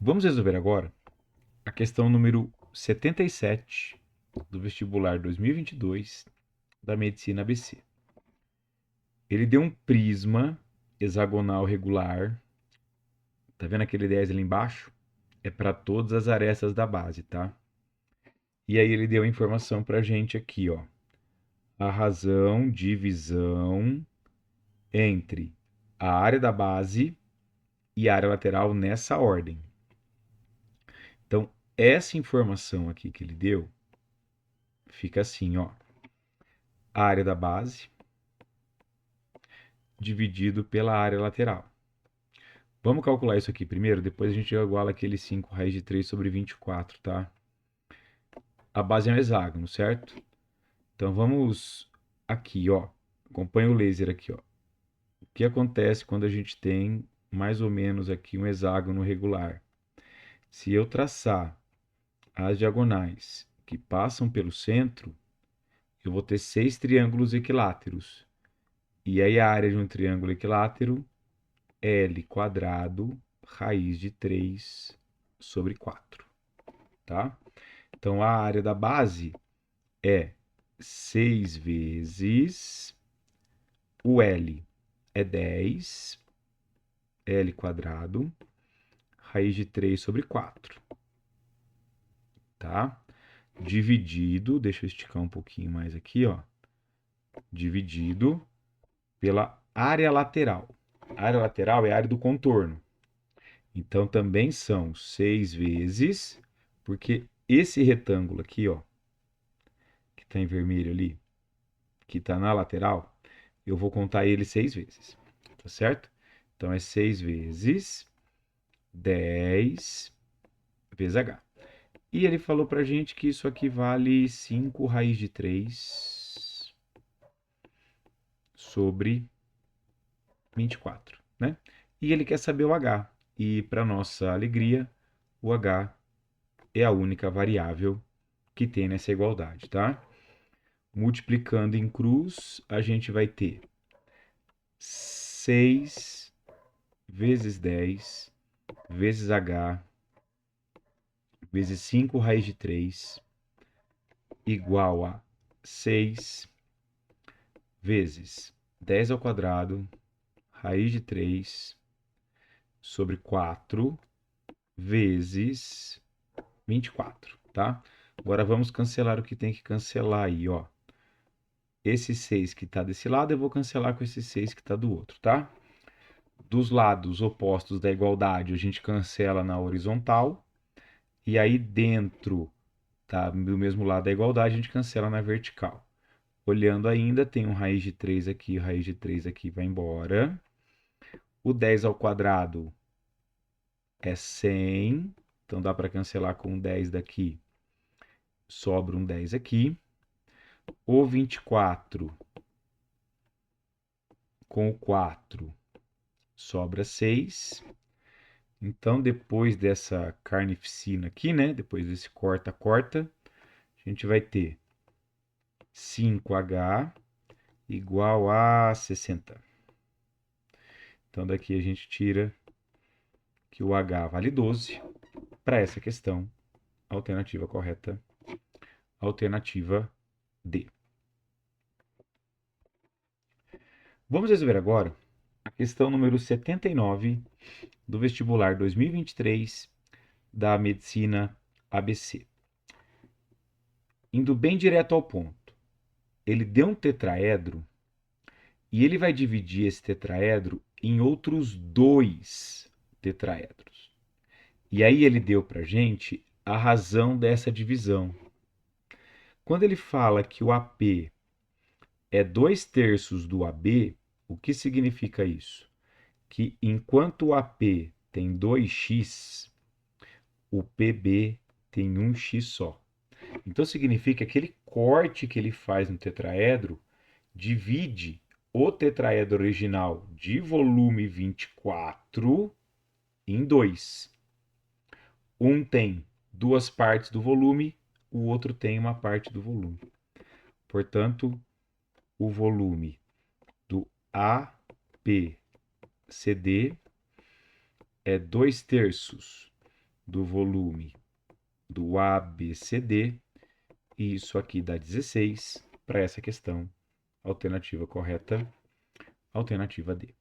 Vamos resolver agora a questão número 77 do vestibular 2022 da Medicina ABC. Ele deu um prisma hexagonal regular. Tá vendo aquele 10 ali embaixo? É para todas as arestas da base, tá? E aí ele deu a informação pra gente aqui, ó. A razão de divisão entre a área da base e a área lateral nessa ordem. Então, essa informação aqui que ele deu fica assim, ó. A área da base dividido pela área lateral. Vamos calcular isso aqui primeiro, depois a gente iguala aquele 5 raiz de 3 sobre 24, tá? A base é um hexágono, certo? Então vamos aqui, ó. Acompanha o laser aqui, ó. O que acontece quando a gente tem mais ou menos aqui um hexágono regular? Se eu traçar as diagonais que passam pelo centro, eu vou ter 6 triângulos equiláteros. E aí a área de um triângulo equilátero é L quadrado raiz de 3 sobre 4, tá? Então a área da base é 6 vezes o L é 10, L quadrado, raiz de 3 sobre 4, tá? Dividido, deixa eu esticar um pouquinho mais aqui, ó. Dividido pela área lateral. A área lateral é a área do contorno. Então também são 6 vezes, porque esse retângulo aqui, ó, que está em vermelho ali, que está na lateral, eu vou contar ele 6 vezes, tá certo? Então é 6 vezes 10 vezes H. E ele falou pra gente que isso aqui vale 5 raiz de 3 sobre 24, né? E ele quer saber o H. E para nossa alegria, o H é a única variável que tem nessa igualdade, tá? Multiplicando em cruz, a gente vai ter 6 vezes 10 vezes H vezes 5 raiz de 3 igual a 6 vezes 10 ao quadrado raiz de 3 sobre 4 vezes 24, tá? Agora vamos cancelar o que tem que cancelar aí, ó. Esse 6 que está desse lado, eu vou cancelar com esse 6 que está do outro, tá? Dos lados opostos da igualdade, a gente cancela na horizontal. E aí dentro, tá, do mesmo lado da igualdade, a gente cancela na vertical. Olhando ainda, tem um raiz de 3 aqui, raiz de 3 aqui vai embora. O 10 ao quadrado é 100, então dá para cancelar com 10 daqui, sobra um 10 aqui. O 24 com o 4 sobra 6. Então, depois dessa carnificina aqui, né? Depois desse corta-corta, a gente vai ter 5H igual a 60. Então, daqui a gente tira que o H vale 12. Para essa questão, alternativa correta, alternativa D. Vamos resolver agora a questão número 79 do vestibular 2023 da Medicina ABC. Indo bem direto ao ponto, ele deu um tetraedro e ele vai dividir esse tetraedro em outros dois tetraedros. E aí ele deu para gente a razão dessa divisão. Quando ele fala que o AP é 2/3 do AB, o que significa isso? Que enquanto o AP tem 2x, o PB tem 1x só. Então significa que aquele corte que ele faz no tetraedro divide o tetraedro original de volume 24 em dois. Um tem duas partes do volume, o outro tem uma parte do volume. Portanto, o volume do APCD é 2/3 do volume do ABCD, e isso aqui dá 16 para essa questão. Alternativa correta, alternativa D.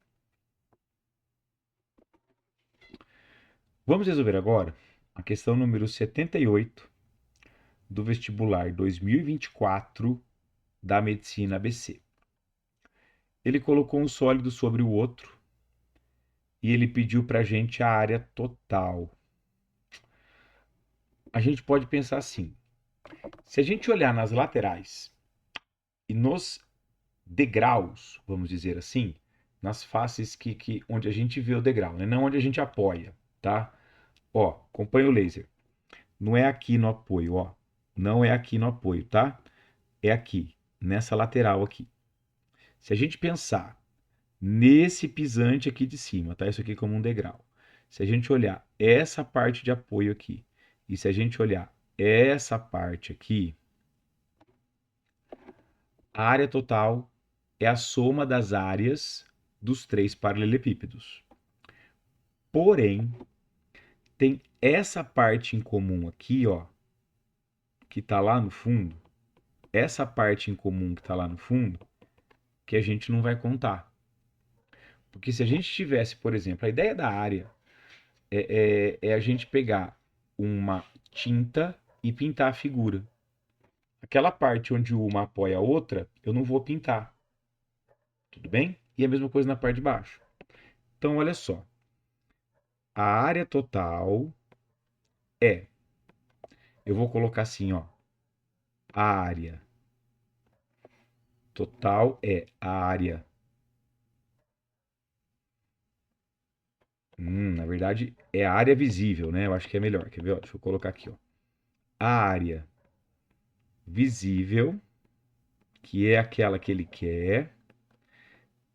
Vamos resolver agora a questão número 78 do vestibular 2024 da Medicina ABC. Ele colocou um sólido sobre o outro e ele pediu para a gente a área total. A gente pode pensar assim, se a gente olhar nas laterais e nos degraus, vamos dizer assim, nas faces onde a gente vê o degrau, né? Não onde a gente apoia, tá? Ó, acompanha o laser. Não é aqui no apoio, ó. Não é aqui no apoio, tá? É aqui, nessa lateral aqui. Se a gente pensar nesse pisante aqui de cima, tá? Isso aqui como um degrau. Se a gente olhar essa parte de apoio aqui, e se a gente olhar essa parte aqui, a área total é a soma das áreas dos três paralelepípedos. Porém, tem essa parte em comum aqui, ó, que está lá no fundo, essa parte em comum que está lá no fundo, que a gente não vai contar. Porque se a gente tivesse, por exemplo, a ideia da área é a gente pegar uma tinta e pintar a figura. Aquela parte onde uma apoia a outra, eu não vou pintar. Tudo bem? E a mesma coisa na parte de baixo. Então, olha só. A área total é, eu vou colocar assim, ó. A área total é a área. Na verdade, é a área visível, né? Eu acho que é melhor. Quer ver? Ó, deixa eu colocar aqui, ó. A área visível, que é aquela que ele quer,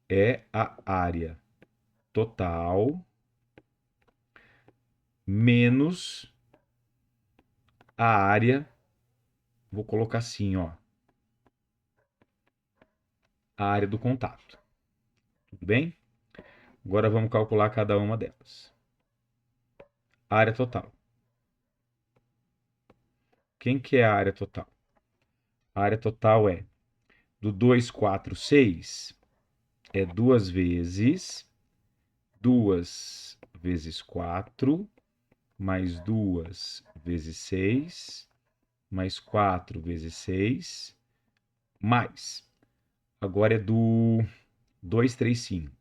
é a área total menos a área, vou colocar assim, ó, a área do contato. Tudo bem? Agora vamos calcular cada uma delas. A área total. Quem que é a área total? A área total é do 246 é 2 vezes 4 mais 2 vezes 6 mais 4 vezes 6 mais. Agora é do 235.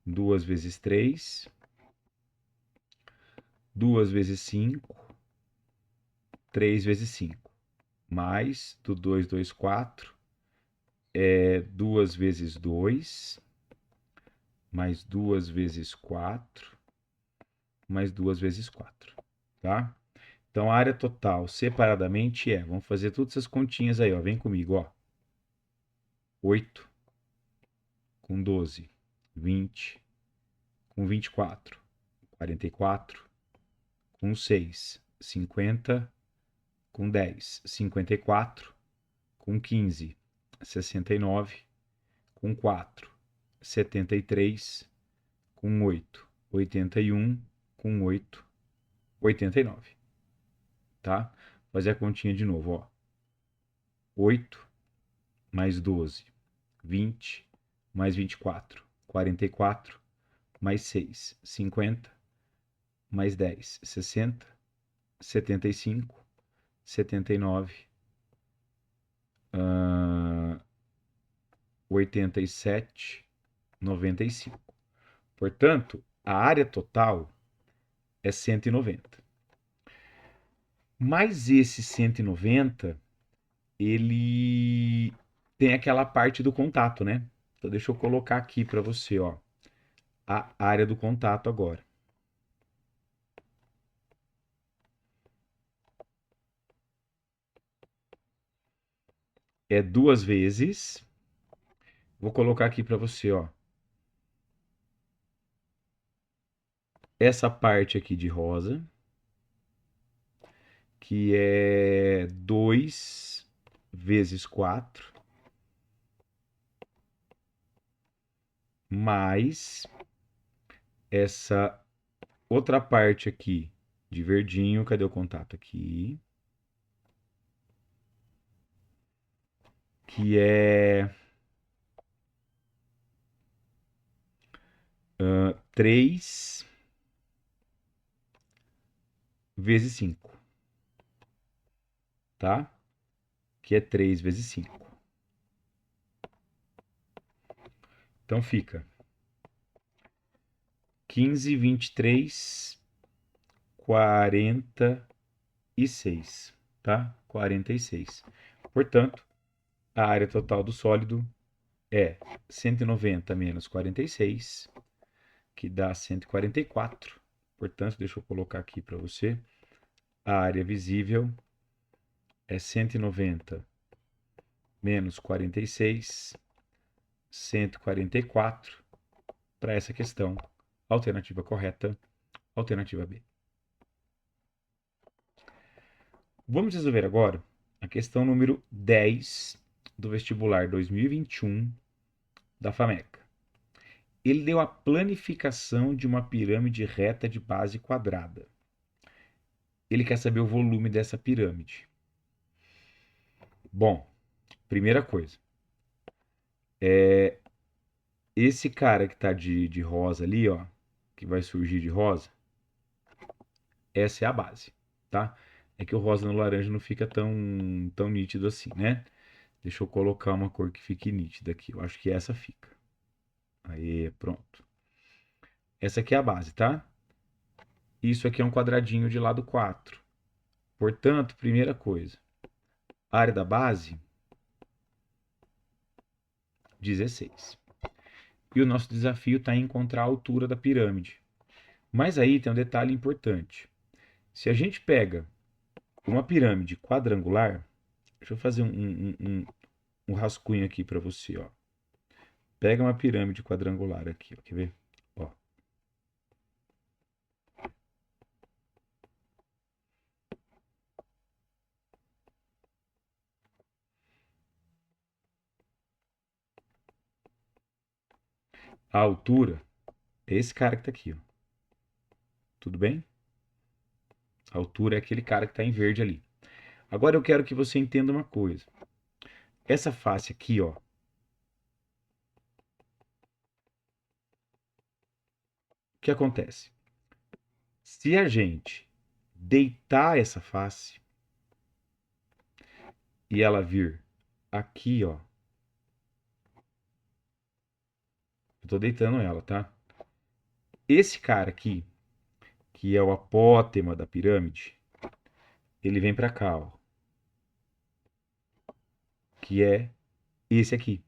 2 vezes 3, 2 vezes 5, 3 vezes 5, mais do 224 é 2 vezes 2, mais 2 vezes 4, mais 2 vezes 4, tá? Então a área total separadamente é, vamos fazer todas essas continhas aí, ó, vem comigo, ó. 8 com 12, 20 com 24, 44 com 6, 50 com 10, 54 com 15, 69 com 4, 73 com 8, 81 com 8, 89, tá? Vou fazer a continha de novo, ó. 8 mais 12, 20 mais 24, 44 mais 6, 50 mais 10, 60, 75, 79, 87, 95. Portanto, a área total é 190. Mas esse 190, ele tem aquela parte do contato, né? Então deixa eu colocar aqui para você, ó, a área do contato agora. É 2 vezes. Vou colocar aqui para você, ó. Essa parte aqui de rosa, que é 2 vezes 4, mais essa outra parte aqui, de verdinho. Cadê o contato aqui? Que é 3 vezes 5, tá? Que é 3 vezes 5. Então fica 15, 23, 46, tá? 46. Portanto, a área total do sólido é 190 menos 46, que dá 144. Portanto, deixa eu colocar aqui para você. A área visível é 190 menos 46, 144. Para essa questão, alternativa correta, alternativa B. Vamos resolver agora a questão número 10 do vestibular 2021 da FAMECA. Ele deu a planificação de uma pirâmide reta de base quadrada. Ele quer saber o volume dessa pirâmide. Bom, primeira coisa, esse cara que está de rosa ali, ó, que vai surgir de rosa, essa é a base, tá? É que o rosa no laranja não fica tão nítido assim, né? Deixa eu colocar uma cor que fique nítida aqui. Eu acho que essa fica. Aí, pronto. Essa aqui é a base, tá? Isso aqui é um quadradinho de lado 4. Portanto, primeira coisa, a área da base, 16. E o nosso desafio está em encontrar a altura da pirâmide. Mas aí tem um detalhe importante. Se a gente pega uma pirâmide quadrangular, deixa eu fazer um rascunho aqui para você, ó. Pega uma pirâmide quadrangular aqui, ó, quer ver? Ó. A altura é esse cara que está aqui, ó. Tudo bem? A altura é aquele cara que está em verde ali. Agora eu quero que você entenda uma coisa. Essa face aqui, ó. O que acontece? Se a gente deitar essa face e ela vir aqui, ó. Eu tô deitando ela, tá? Esse cara aqui, que é o apótema da pirâmide, ele vem para cá, ó. Que é esse aqui.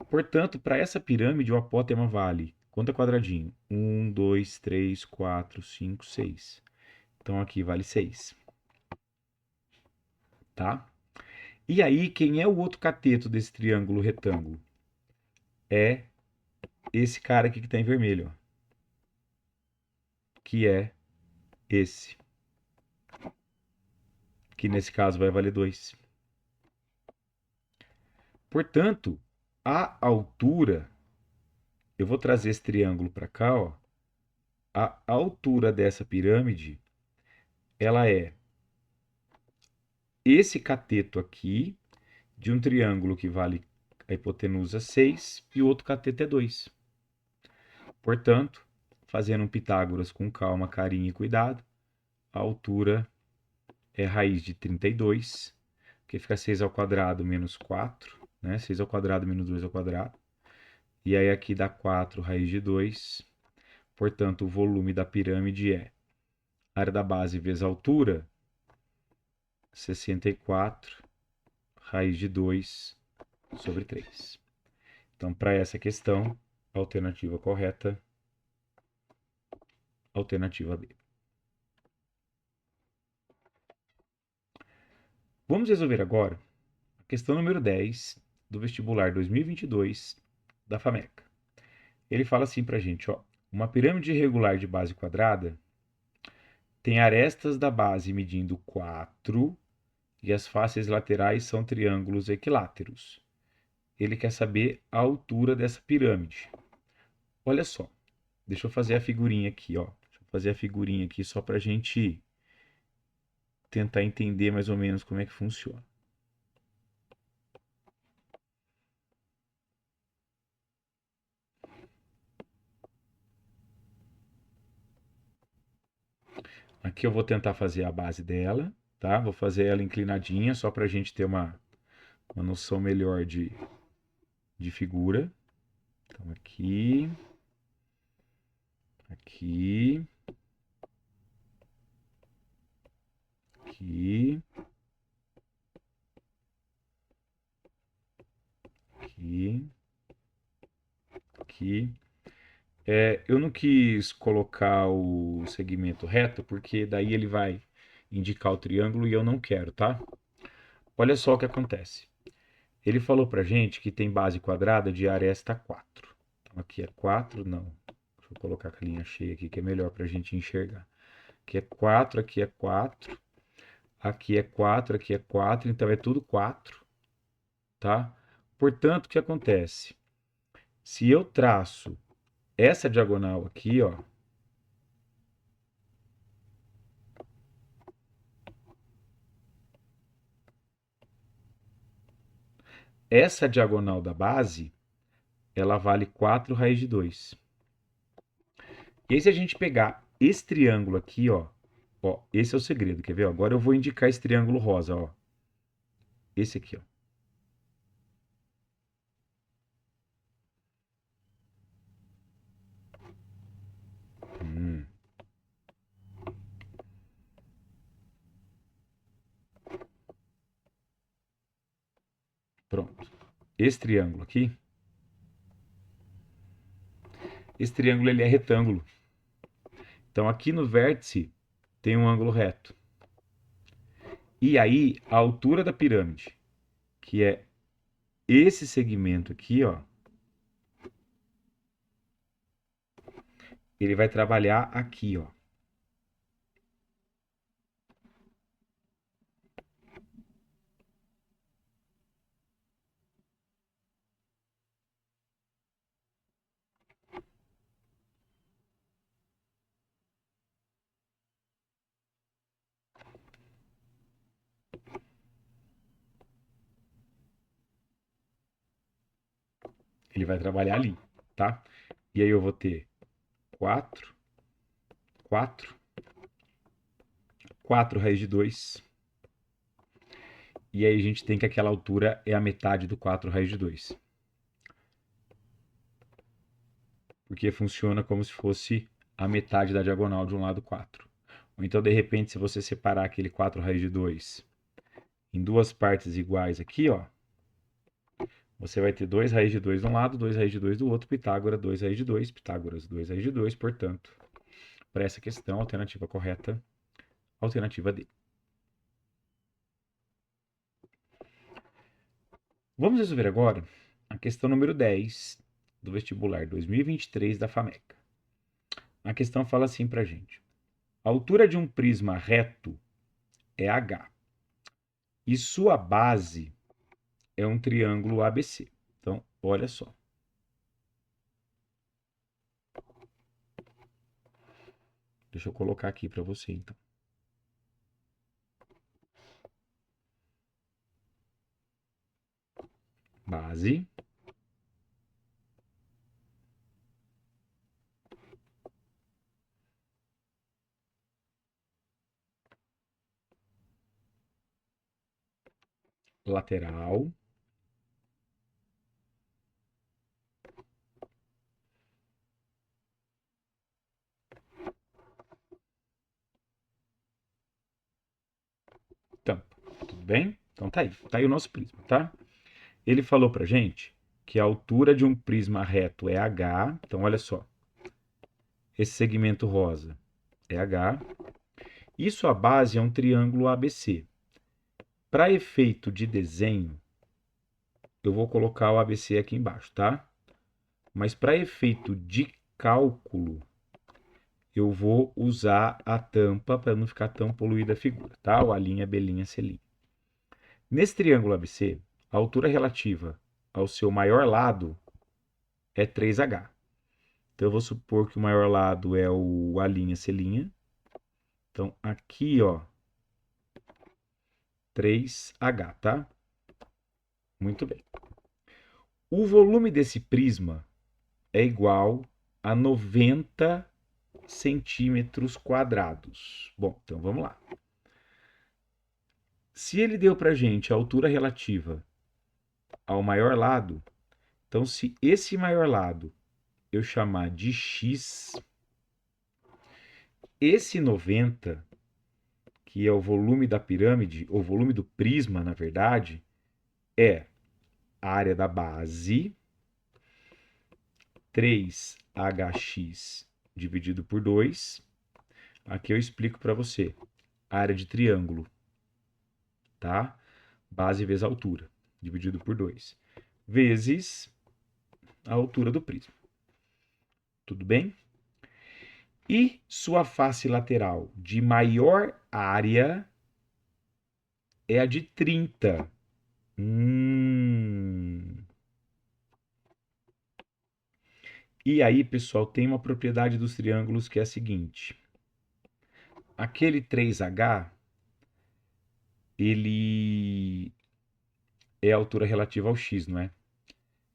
Portanto, para essa pirâmide, o apótema vale. Conta quadradinho. 1, 2, 3, 4, 5, 6. Então aqui vale 6. Tá? E aí, quem é o outro cateto desse triângulo retângulo? É esse cara aqui que está em vermelho, ó, que é esse, que nesse caso vai valer 2. Portanto, a altura, eu vou trazer esse triângulo para cá, ó, a altura dessa pirâmide, ela é esse cateto aqui, de um triângulo que vale a hipotenusa 6 e o outro cateto é 2. Portanto, fazendo um Pitágoras com calma, carinho e cuidado, a altura é raiz de 32, que fica 6 ao quadrado menos 4, né? 6 ao quadrado menos 2 ao quadrado. E aí aqui dá 4 raiz de 2. Portanto, o volume da pirâmide é área da base vezes a altura, 64 raiz de 2 sobre 3. Então, para essa questão, a alternativa correta, alternativa B. Vamos resolver agora a questão número 10 do vestibular 2022 da FAMECA. Ele fala assim para a gente, ó, uma pirâmide irregular de base quadrada tem arestas da base medindo 4 e as faces laterais são triângulos equiláteros. Ele quer saber a altura dessa pirâmide. Olha só, Deixa eu fazer a figurinha aqui, ó. Deixa eu fazer a figurinha aqui só pra gente tentar entender mais ou menos como é que funciona. Aqui eu vou tentar fazer a base dela, tá? Vou fazer ela inclinadinha só pra gente ter uma noção melhor de figura. Então aqui, aqui, aqui, aqui, aqui. Eu não quis colocar o segmento reto, porque daí ele vai indicar o triângulo e eu não quero, tá? Olha só o que acontece. Ele falou pra gente que tem base quadrada de aresta 4. Então aqui é 4, não. Deixa eu colocar com a linha cheia aqui, que é melhor pra gente enxergar. Aqui é 4, aqui é 4, aqui é 4, aqui é 4, então é tudo 4, tá? Portanto, o que acontece? Se eu traço essa diagonal aqui, ó, essa diagonal da base, ela vale 4 raiz de 2. E aí, se a gente pegar esse triângulo aqui, ó, esse é o segredo, quer ver? Agora eu vou indicar esse triângulo rosa, ó. Esse aqui, ó. Hum, pronto. Esse triângulo ele é retângulo. Então aqui no vértice tem um ângulo reto. E aí a altura da pirâmide, que é esse segmento aqui, ó, ele vai trabalhar aqui, ó. Ele vai trabalhar ali, tá? E aí eu vou ter 4, 4, 4 raiz de 2. E aí a gente tem que aquela altura é a metade do 4 raiz de 2. Porque funciona como se fosse a metade da diagonal de um lado 4. Ou então, de repente, se você separar aquele 4 raiz de 2 em duas partes iguais aqui, ó, você vai ter 2 raiz de 2 de um lado, 2 raiz de 2 do outro, Pitágoras 2 raiz de 2, Pitágoras 2 raiz de 2, portanto, para essa questão, a alternativa correta, alternativa D. Vamos resolver agora a questão número 10 do vestibular 2023 da FAMECA. A questão fala assim pra gente: a altura de um prisma reto é H e sua base é um triângulo ABC. Então, olha só. Deixa eu colocar aqui para você, então. Base. Lateral. Tampa. Tudo bem? Então tá aí. Tá aí o nosso prisma, tá? Ele falou pra gente que a altura de um prisma reto é H. Então, olha só. Esse segmento rosa é H. E sua base é um triângulo ABC. Para efeito de desenho, eu vou colocar o ABC aqui embaixo, tá? Mas para efeito de cálculo, eu vou usar a tampa para não ficar tão poluída a figura, tá? Ou a linha, B', C'. Nesse triângulo ABC, a altura relativa ao seu maior lado é 3H. Então, eu vou supor que o maior lado é o A'C'. Então, aqui, ó, 3H, tá? Muito bem. O volume desse prisma é igual a 90 centímetros quadrados. Bom, então vamos lá. Se ele deu para a gente a altura relativa ao maior lado, então se esse maior lado eu chamar de x, esse 90, que é o volume da pirâmide, ou volume do prisma, na verdade, é a área da base, 3hx dividido por 2. Aqui eu explico para você. Área de triângulo, tá? Base vezes altura, dividido por 2. Vezes a altura do prisma. Tudo bem? E sua face lateral de maior área é a de 30. E aí, pessoal, tem uma propriedade dos triângulos que é a seguinte. Aquele 3H, ele é a altura relativa ao x, não é?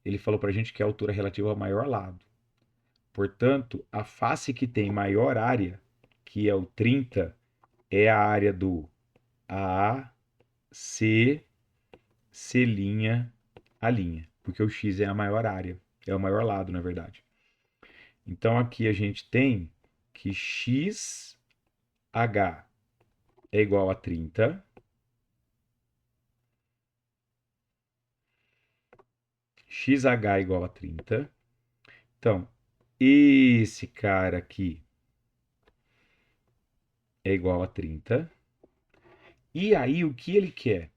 Ele falou pra gente que é a altura relativa ao maior lado. Portanto, a face que tem maior área, que é o 30, é a área do A, C, C', A', porque o x é a maior área, é o maior lado, na verdade. Então aqui a gente tem que xh é igual a 30, xh é igual a 30. Então, esse cara aqui é igual a 30. E aí o que ele quer?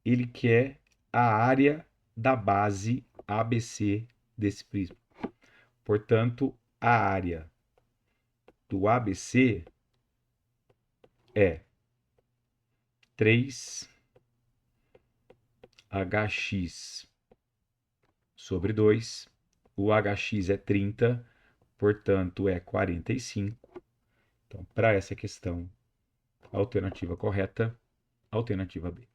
Ele quer a área da base ABC desse prisma. Portanto, a área do ABC é 3hx sobre 2. O hx é 30, portanto é 45. Então, para essa questão, a alternativa correta, alternativa B.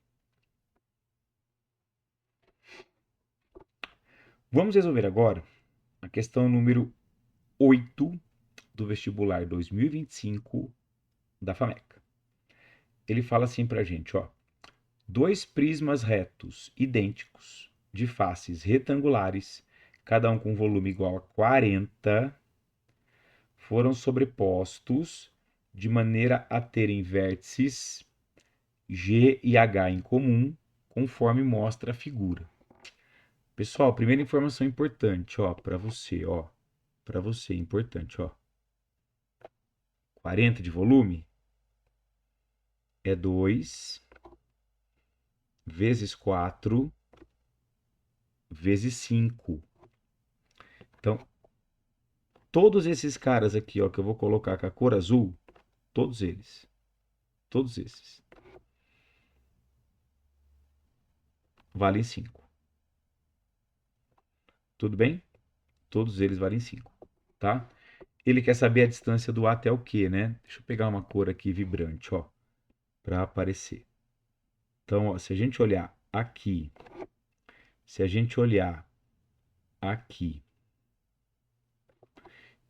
Vamos resolver agora a questão número 8 do vestibular 2025 da FAMECA. Ele fala assim para a gente, ó. Dois prismas retos idênticos, de faces retangulares, cada um com volume igual a 40, foram sobrepostos de maneira a terem vértices G e H em comum, conforme mostra a figura. Pessoal, primeira informação importante, ó, para você, importante, ó. 40 de volume é 2 vezes 4 vezes 5. Então, todos esses caras aqui, ó, que eu vou colocar com a cor azul, todos esses, valem 5. Tudo bem? Todos eles valem 5, tá? Ele quer saber a distância do A até o Q, né? Deixa eu pegar uma cor aqui vibrante, ó, para aparecer. Então, ó, se a gente olhar aqui, se a gente olhar aqui,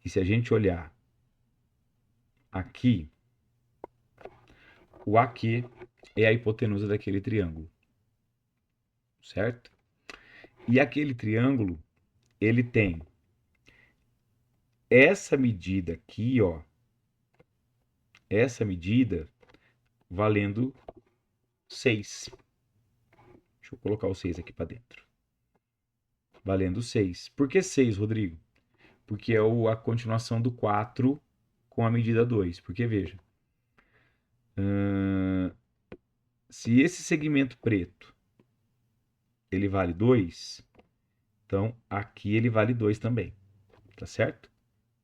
e se a gente olhar aqui, o AQ é a hipotenusa daquele triângulo, certo? E aquele triângulo, ele tem essa medida aqui, ó, essa medida valendo 6. Deixa eu colocar o 6 aqui para dentro. Valendo 6. Por que 6, Rodrigo? Porque é a continuação do 4 com a medida 2. Porque, veja, se esse segmento preto ele vale 2, então aqui ele vale 2 também, tá certo?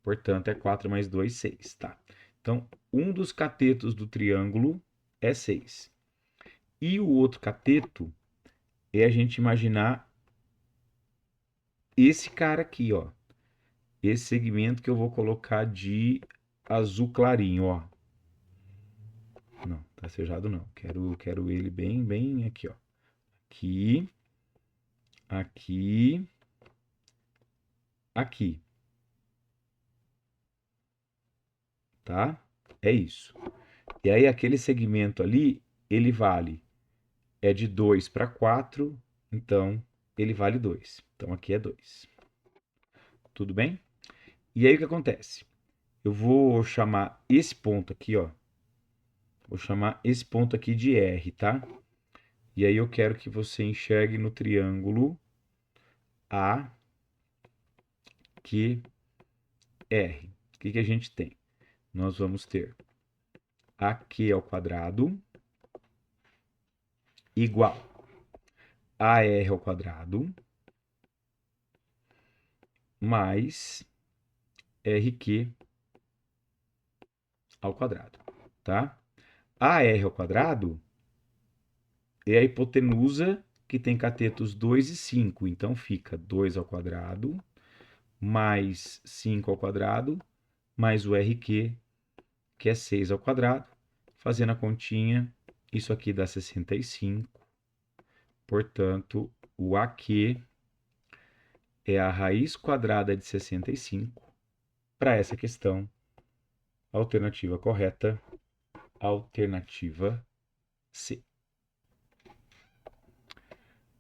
Portanto, é 4 mais 2, 6, tá? Então, um dos catetos do triângulo é 6. E o outro cateto é a gente imaginar esse cara aqui, ó. esse segmento que eu vou colocar de azul clarinho, ó. Não, tá cerrado não. Quero ele bem aqui, ó. Aqui, aqui, aqui. Tá? É isso. E aí aquele segmento ali, ele vale é de 2 para 4, então ele vale 2. Então aqui é 2. Tudo bem? E aí o que acontece? Eu vou chamar esse ponto aqui, ó. Vou chamar esse ponto aqui de R, tá? E aí eu quero que você enxergue no triângulo A, Q, R. O que a gente tem? Nós vamos ter AQ ao quadrado igual a AR ao quadrado mais RQ ao quadrado, tá? AR ao quadrado é a hipotenusa que tem catetos 2 e 5, então fica 2 ao quadrado mais 5 ao quadrado mais o RQ, que é 6 ao quadrado. Fazendo a continha, isso aqui dá 65. Portanto, o AQ é a raiz quadrada de 65. Para essa questão, alternativa correta, alternativa C.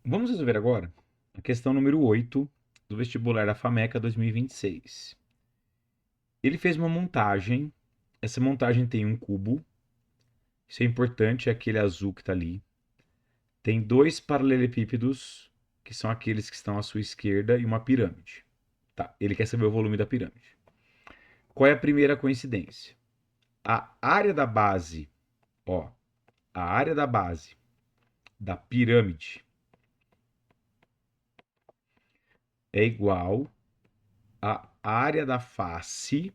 Vamos resolver agora a questão número 8 do vestibular da FAMECA 2026. Ele fez uma montagem, essa montagem tem um cubo, isso é importante, é aquele azul que está ali. Tem dois paralelepípedos, que são aqueles que estão à sua esquerda, e uma pirâmide. Tá, ele quer saber o volume da pirâmide. Qual é a primeira coincidência? A área da base, ó, a área da base da pirâmide é igual à área da face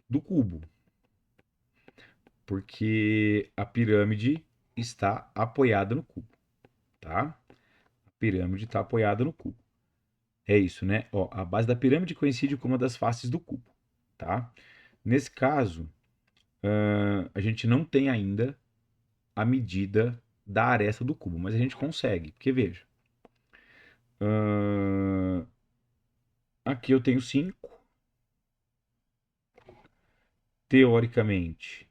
do cubo, porque a pirâmide está apoiada no cubo, tá? A pirâmide está apoiada no cubo. É isso, né? Ó, a base da pirâmide coincide com uma das faces do cubo, tá? Nesse caso, a gente não tem ainda a medida da aresta do cubo, mas a gente consegue, porque veja, aqui eu tenho 5, teoricamente,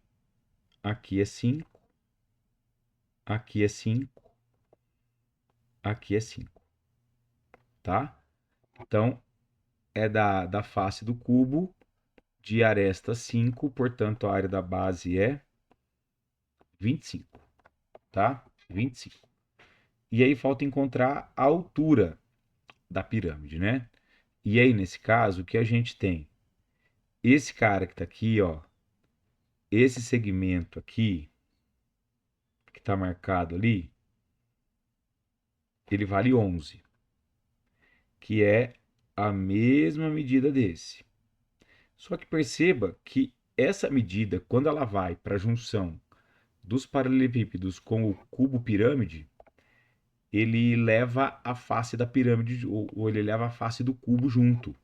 aqui é 5, aqui é 5, aqui é 5, tá? Então, é da face do cubo, de aresta 5, portanto, a área da base é 25, tá? 25. E aí falta encontrar a altura da pirâmide, né? E aí, nesse caso, o que a gente tem? Esse cara que tá aqui, ó, esse segmento aqui, que tá marcado ali, ele vale 11, que é a mesma medida desse. Só que perceba que essa medida, quando ela vai para a junção dos paralelepípedos com o cubo pirâmide, ele leva a face da pirâmide, ou ele leva a face do cubo junto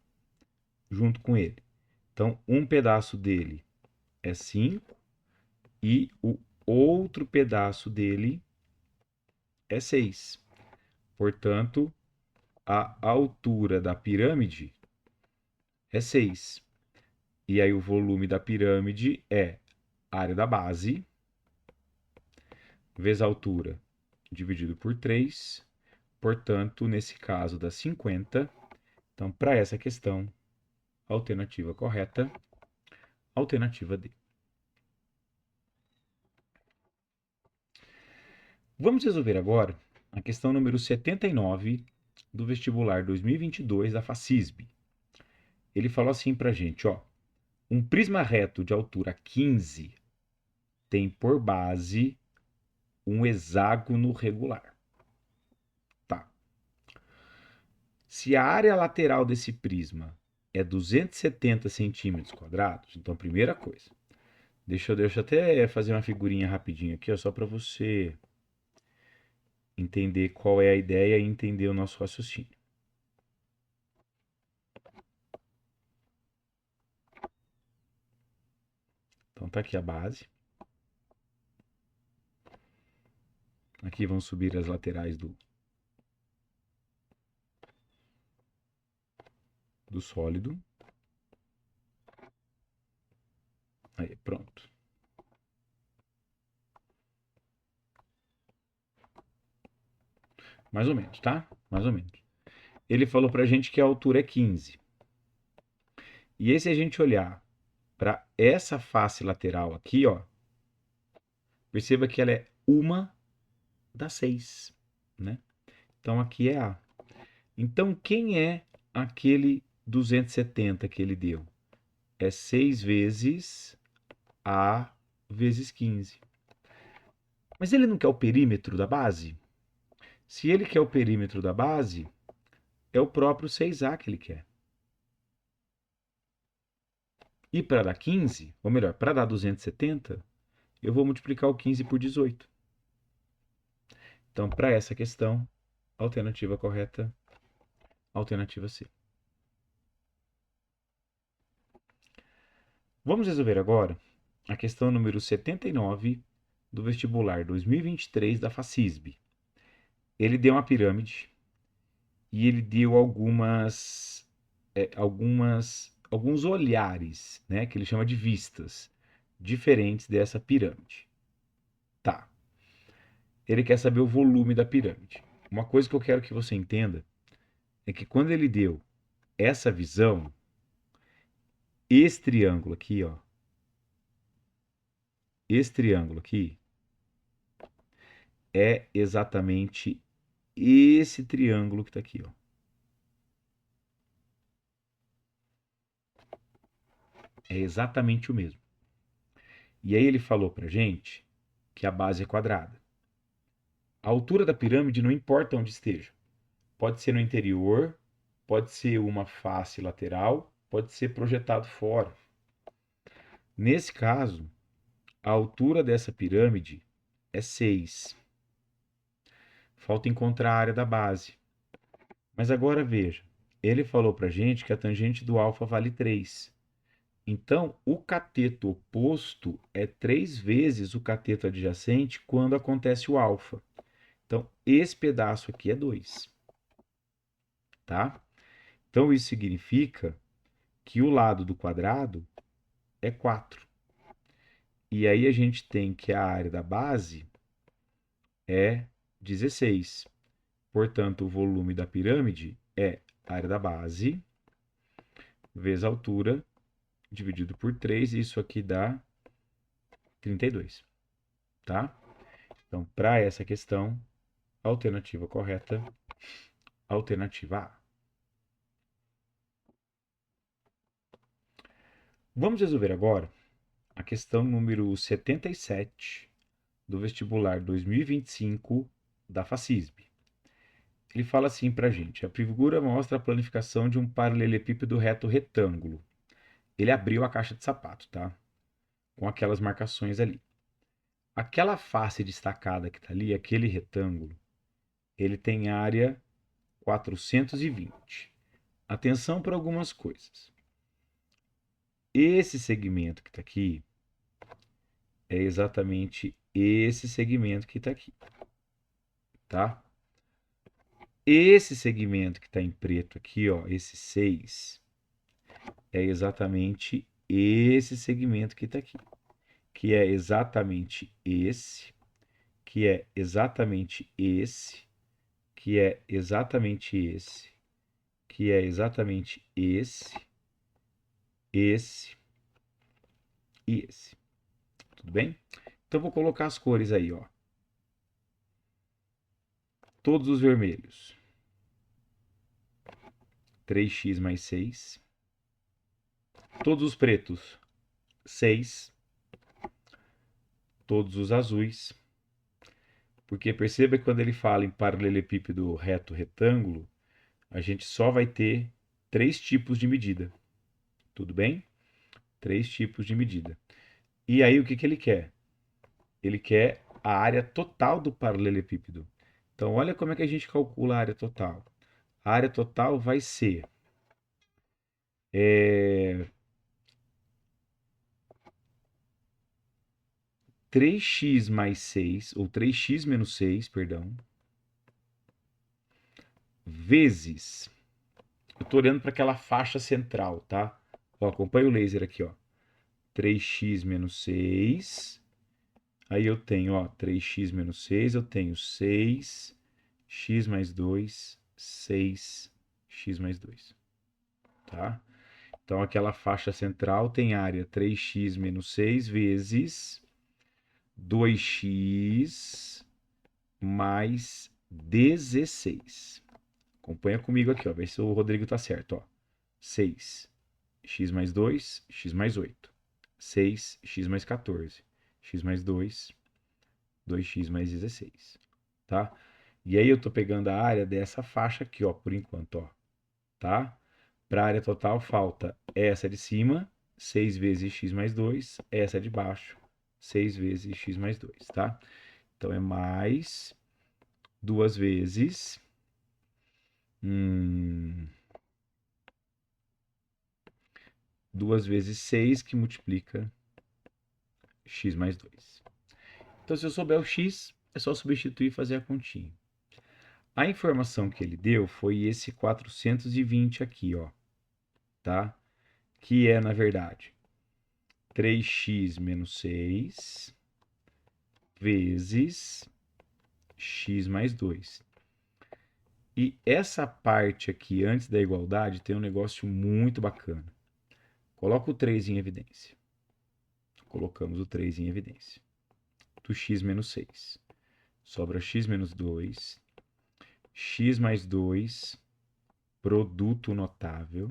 com ele. Então, um pedaço dele é 5 e o outro pedaço dele é 6. Portanto, a altura da pirâmide é 6. E aí o volume da pirâmide é a área da base vezes a altura dividido por 3. Portanto, nesse caso dá 50. Então, para essa questão, alternativa correta, alternativa D. Vamos resolver agora a questão número 79 do vestibular 2022 da FACISB. Ele falou assim pra gente, ó: um prisma reto de altura 15 tem por base um hexágono regular. Tá. Se a área lateral desse prisma é 270 centímetros quadrados, então primeira coisa, deixa eu até fazer uma figurinha rapidinho aqui, ó, só para você entender qual é a ideia e entender o nosso raciocínio. tá aqui a base. Aqui vão subir as laterais do sólido. Aí, pronto. Mais ou menos, tá? Mais ou menos. Ele falou pra gente que a altura é 15. E aí, se a gente olhar para essa face lateral aqui, ó, perceba que ela é uma das 6, né? Então aqui é A. Então quem é aquele 270 que ele deu? É 6 vezes A vezes 15. Mas ele não quer o perímetro da base? Se ele quer o perímetro da base, é o próprio 6A que ele quer. E para dar 15, ou melhor, para dar 270, eu vou multiplicar o 15 por 18. Então, para essa questão, alternativa correta, alternativa C. Vamos resolver agora a questão número 79 do vestibular 2023 da FACISB. Ele deu uma pirâmide e ele deu alguns olhares, né, que ele chama de vistas, diferentes dessa pirâmide. Tá. Ele quer saber o volume da pirâmide. Uma coisa que eu quero que você entenda é que quando ele deu essa visão, esse triângulo aqui, ó, esse triângulo aqui é exatamente esse triângulo que está aqui, ó. É exatamente o mesmo. E aí ele falou pra gente que a base é quadrada. A altura da pirâmide não importa onde esteja. Pode ser no interior, pode ser uma face lateral, pode ser projetado fora. Nesse caso, a altura dessa pirâmide é 6. Falta encontrar a área da base. Mas agora veja, ele falou pra gente que a tangente do alfa vale 3. Então, o cateto oposto é 3 vezes o cateto adjacente quando acontece o alfa. Então, esse pedaço aqui é 2, tá? Então, isso significa que o lado do quadrado é 4. E aí a gente tem que a área da base é 16. Portanto, o volume da pirâmide é a área da base vezes a altura dividido por 3. Isso aqui dá 32, tá? Então, para essa questão, alternativa correta, alternativa A. Vamos resolver agora a questão número 77 do vestibular 2025 da FACISB. Ele fala assim para a gente: a figura mostra a planificação de um paralelepípedo reto retângulo. Ele abriu a caixa de sapato, tá? Com aquelas marcações ali. Aquela face destacada que está ali, aquele retângulo, ele tem área 420. Atenção para algumas coisas. Esse segmento que está aqui é exatamente esse segmento que está aqui, tá? Esse segmento que está em preto aqui, ó, esse 6, é exatamente esse segmento que está aqui, que é exatamente esse, que é exatamente esse, que é exatamente esse, que é exatamente esse e esse. Tudo bem? Então vou colocar as cores aí, ó. Todos os vermelhos. 3x mais 6. Todos os pretos. 6. Todos os azuis. Porque perceba que quando ele fala em paralelepípedo reto retângulo, a gente só vai ter 3 tipos de medida. Tudo bem? 3 tipos de medida. E aí o que ele quer? Ele quer a área total do paralelepípedo. Então olha como é que a gente calcula a área total. A área total vai ser 3x mais 6, ou 3x menos 6, perdão, vezes, eu estou olhando para aquela faixa central, tá? Ó, acompanha o laser aqui, ó. 3x menos 6, aí eu tenho, ó, 3x menos 6, eu tenho 6, x mais 2, 6, x mais 2, tá? Então, aquela faixa central tem área 3x menos 6 vezes 2x mais 16. Acompanha comigo aqui, ó. Vê se o Rodrigo tá certo, ó. 6, x mais 2, x mais 8. 6, x mais 14. X mais 2, 2x mais 16. Tá? E aí eu tô pegando a área dessa faixa aqui, ó, por enquanto, ó. Tá? Para a área total falta essa de cima, 6 vezes x mais 2, essa de baixo, 6 vezes x mais 2, tá? Então é mais 2 vezes 2 vezes 6 que multiplica x mais 2. Então, se eu souber o x, é só substituir e fazer a continha. A informação que ele deu foi esse 420 aqui, ó, tá? Que é, na verdade, 3x menos 6 vezes x mais 2. E essa parte aqui, antes da igualdade, tem um negócio muito bacana. Coloca o 3 em evidência. Colocamos o 3 em evidência. Do x menos 6. Sobra x menos 2. X mais 2, produto notável,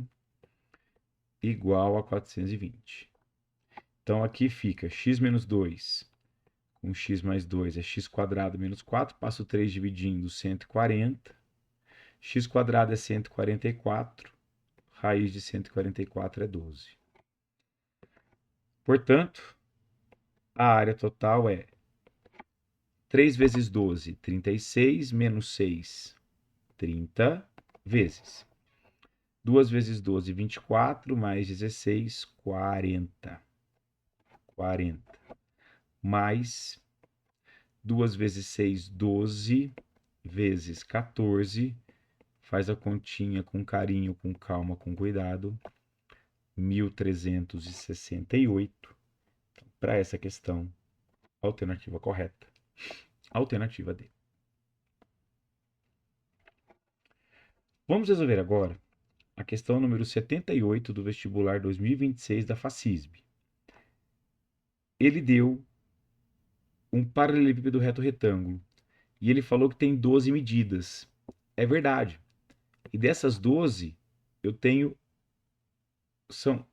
igual a 420. Então, aqui fica x menos 2 com x mais 2 é x quadrado menos 4. Passo 3 dividindo 140. X quadrado é 144. Raiz de 144 é 12. Portanto, a área total é 3 vezes 12, 36, menos 6, 30, vezes 2 vezes 12, 24, mais 16, 40. 40. Mais 2 vezes 6, 12, vezes 14. Faz a continha com carinho, com calma, com cuidado. 1368. Para essa questão, alternativa correta. Alternativa D. Vamos resolver agora a questão número 78 do vestibular 2026 da FACISB. Ele deu um paralelepípedo reto retângulo e ele falou que tem 12 medidas. É verdade. E dessas 12, eu tenho são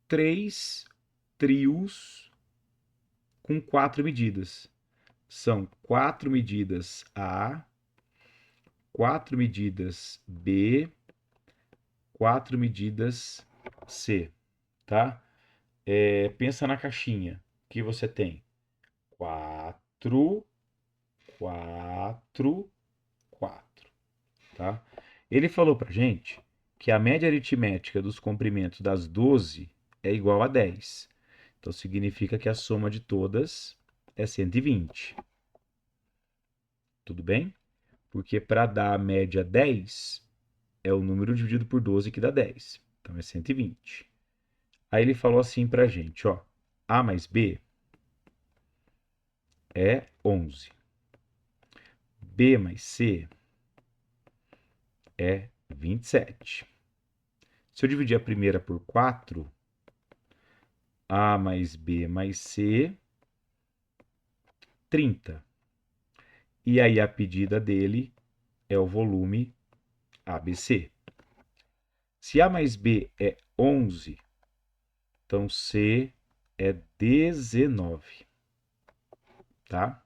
3 trios com 4 medidas. São 4 medidas A, 4 medidas B, 4 medidas C, tá? Pensa na caixinha que você tem 4, 4, 4, tá? Ele falou pra gente que a média aritmética dos comprimentos das 12 é igual a 10. Então significa que a soma de todas é 120. Tudo bem? Porque para dar a média 10, é o número dividido por 12 que dá 10. Então é 120. Aí ele falou assim pra gente, ó. A mais B é 11. B mais C é 27. Se eu dividir a primeira por 4, A mais B mais C, 30. E aí a pedida dele é o volume ABC. Se A mais B é 11, então C é 19, tá?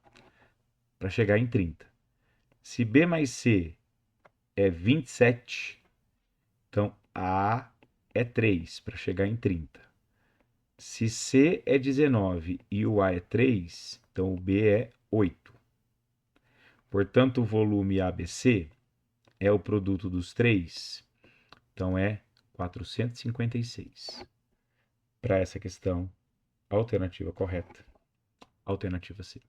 Para chegar em 30. Se B mais C é 27, então A é 3 para chegar em 30. Se C é 19 e o A é 3, então o B é 8. Portanto, o volume ABC é o produto dos três, então é 456. Para essa questão, a alternativa correta Alternativa C.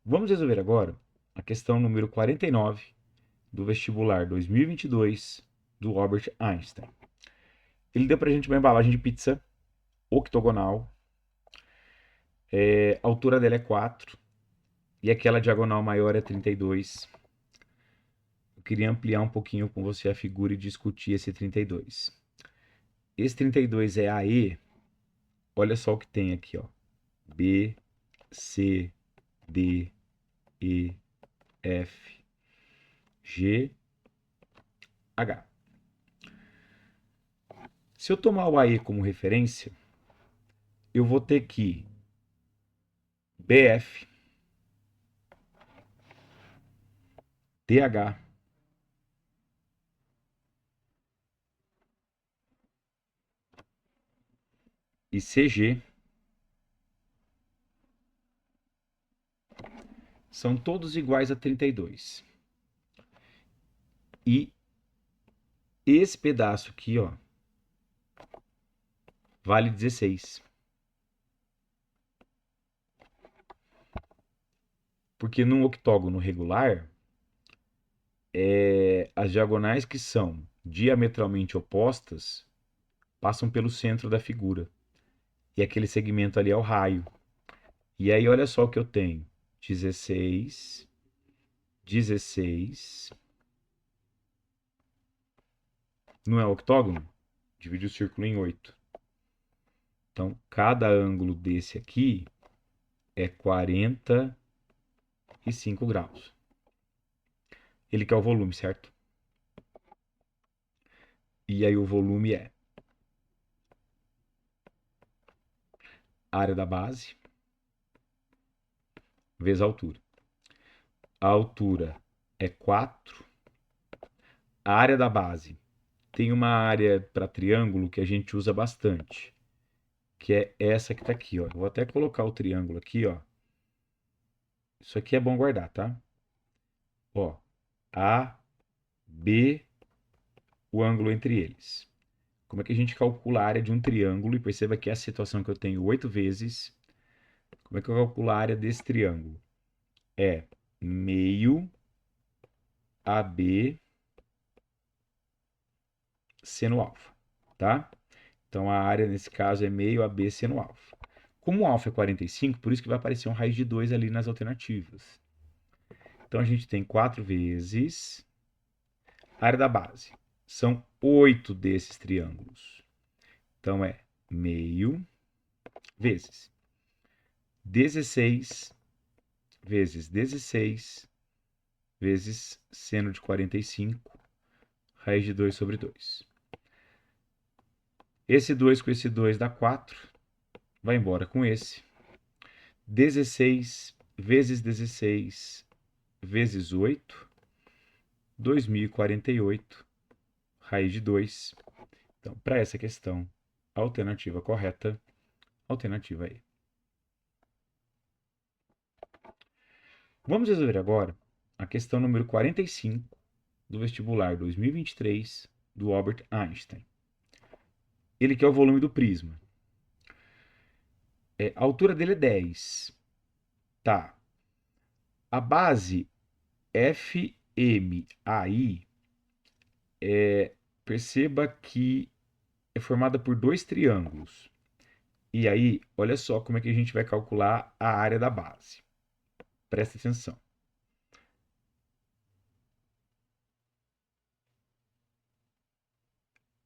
Vamos resolver agora a questão número 49 do vestibular 2022 do Albert Einstein. Ele deu pra gente uma embalagem de pizza octogonal, a altura dela é 4 e aquela diagonal maior é 32. Eu queria ampliar um pouquinho com você a figura e discutir esse 32. Esse 32 é AE, olha só o que tem aqui, ó. B, C, D, E, F, G, H. Se eu tomar o AE como referência, eu vou ter que BF, DH, e CG são todos iguais a 32. E esse pedaço aqui, ó, vale 16. Porque num octógono regular, as diagonais que são diametralmente opostas passam pelo centro da figura. E aquele segmento ali é o raio. E aí, olha só o que eu tenho. 16, 16. Não é octógono? Divide o círculo em 8. Então, cada ângulo desse aqui é 45 graus. Ele quer o volume, certo? E aí o volume é a área da base vezes a altura. A altura é 4. A área da base tem uma área para triângulo que a gente usa bastante, que é essa que está aqui, ó. Vou até colocar o triângulo aqui, ó. Isso aqui é bom guardar, tá? Ó, A, B, o ângulo entre eles. Como é que a gente calcula a área de um triângulo? E perceba que essa situação que eu tenho 8 vezes. Como é que eu calculo a área desse triângulo? É meio AB seno alfa, tá? Então a área nesse caso é meio AB seno alfa. Como o alfa é 45, por isso que vai aparecer um raiz de 2 ali nas alternativas. Então a gente tem 4 vezes a área da base. São 8 desses triângulos. Então é meio vezes 16 vezes 16 vezes seno de 45, raiz de 2 sobre 2. Esse 2 com esse 2 dá 4, vai embora com esse. 16 vezes 16 vezes 8, 2048, raiz de 2. Então, para essa questão, a alternativa correta, alternativa E. Vamos resolver agora a questão número 45 do vestibular 2023 do Albert Einstein. Ele quer o volume do prisma. A altura dele é 10. Tá. A base FMAI, perceba que é formada por dois triângulos. E aí, olha só como é que a gente vai calcular a área da base. Presta atenção.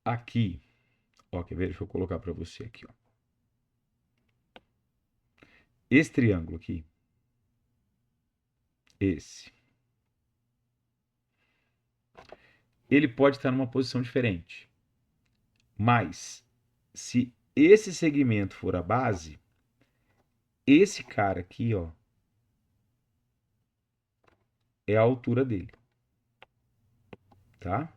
Aqui, ó, quer ver? Deixa eu colocar para você aqui, ó. Esse triângulo aqui, esse, ele pode estar numa posição diferente. Mas, se esse segmento for a base, esse cara aqui, ó, é a altura dele, tá?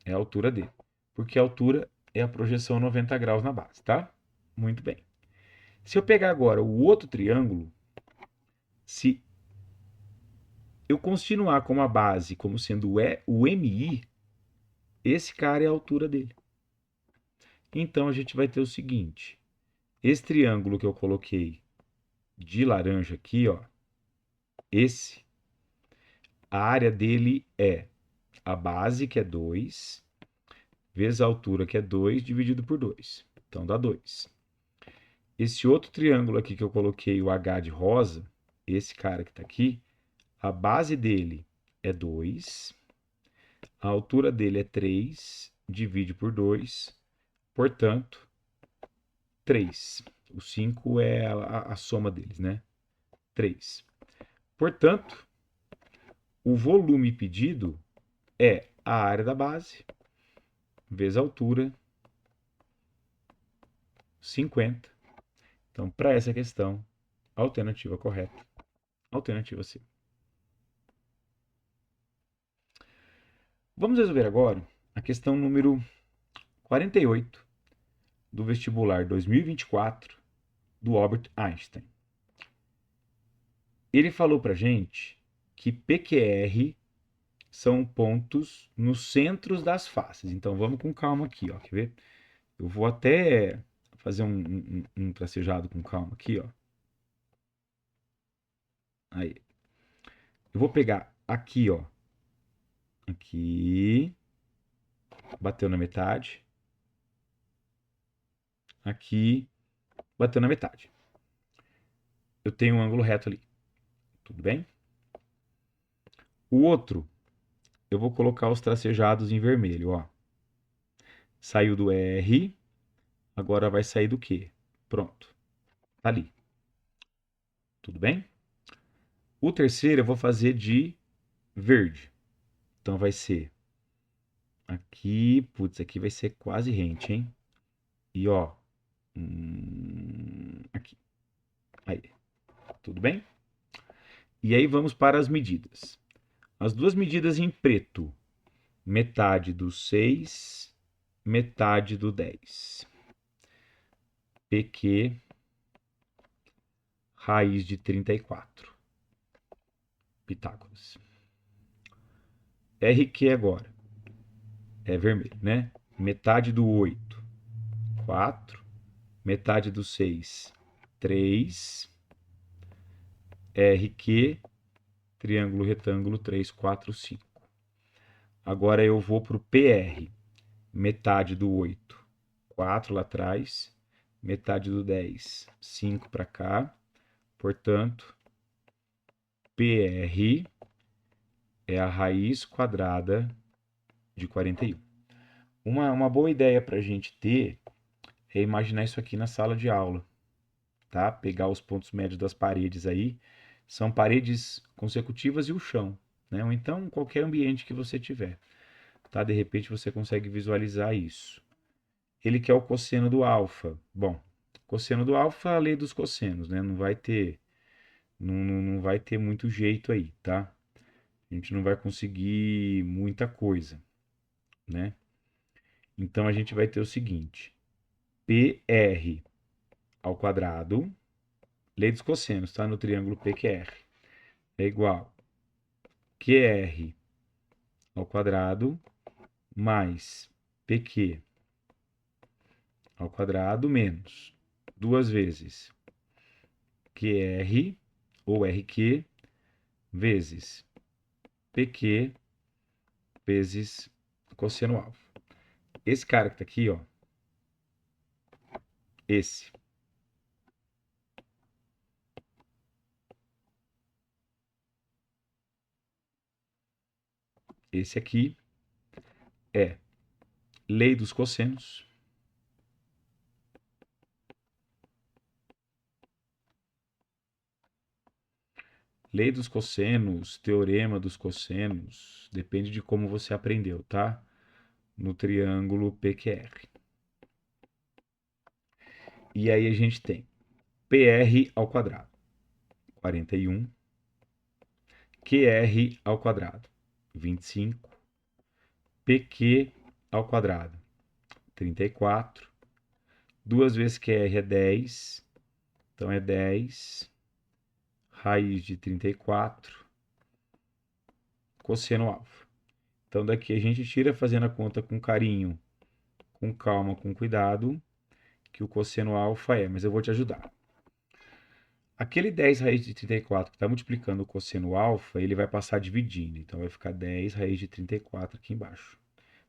É a altura dele. Porque a altura é a projeção 90 graus na base, tá? Muito bem. Se eu pegar agora o outro triângulo, se eu continuar com a base como sendo o MI, esse cara é a altura dele. Então, a gente vai ter o seguinte. Esse triângulo que eu coloquei de laranja aqui, ó, esse, a área dele é a base, que é 2, vezes a altura, que é 2, dividido por 2. Então, dá 2. Esse outro triângulo aqui que eu coloquei o H de rosa, esse cara que está aqui, a base dele é 2, a altura dele é 3, divide por 2, portanto, 3. O 5 é a soma deles, né? 3. Portanto, o volume pedido é a área da base vezes a altura, 50. Então, para essa questão, alternativa correta, alternativa C. Vamos resolver agora a questão número 48 do vestibular 2024 do Albert Einstein. Ele falou para gente que PQR são pontos nos centros das faces. Então vamos com calma aqui, ó. Quer ver? Eu vou até fazer um tracejado com calma aqui, ó. Aí. Eu vou pegar aqui, ó. Aqui. Bateu na metade. Aqui. Bateu na metade. Eu tenho um ângulo reto ali. Tudo bem? O outro, eu vou colocar os tracejados em vermelho, ó. Saiu do R, agora vai sair do Q. Pronto. Tá ali. Tudo bem? O terceiro eu vou fazer de verde. Então vai ser aqui, putz, aqui vai ser quase rente, hein? E ó, aqui. Aí. Tudo bem? E aí vamos para as medidas. As duas medidas em preto. Metade do 6, metade do 10. PQ, raiz de 34. Pitágoras. RQ agora. É vermelho, né? Metade do 8, 4. Metade do 6, 3. RQ, triângulo, retângulo, 3, 4, 5. Agora eu vou para o PR. Metade do 8, 4 lá atrás. Metade do 10, 5 para cá. Portanto, PR é a raiz quadrada de 41. Uma boa ideia para a gente ter é imaginar isso aqui na sala de aula, tá? Pegar os pontos médios das paredes aí. São paredes consecutivas e o chão, né? Ou então qualquer ambiente que você tiver, tá? De repente você consegue visualizar isso. Ele quer o cosseno do alfa. Bom, cosseno do alfa, a lei dos cossenos, né? Não vai ter muito jeito aí, tá? A gente não vai conseguir muita coisa, né? Então a gente vai ter o seguinte: PR ao quadrado, lei dos cossenos, tá? No triângulo PQR, é igual QR ao quadrado mais PQ ao quadrado menos duas vezes QR ou RQ vezes PQ vezes cosseno alfa. Esse cara que tá aqui, ó, esse aqui é lei dos cossenos. Lei dos cossenos, teorema dos cossenos, depende de como você aprendeu, tá? No triângulo PQR. E aí a gente tem PR ao quadrado, 41, QR ao quadrado, 25, PQ ao quadrado, 34, 2 vezes QR é 10, então é 10, raiz de 34, cosseno alfa. Então daqui a gente tira fazendo a conta com carinho com calma, com cuidado, que o cosseno alfa é, mas eu vou te ajudar. Aquele 10 raiz de 34 que está multiplicando o cosseno alfa, ele vai passar dividindo. Então vai ficar 10 raiz de 34 aqui embaixo.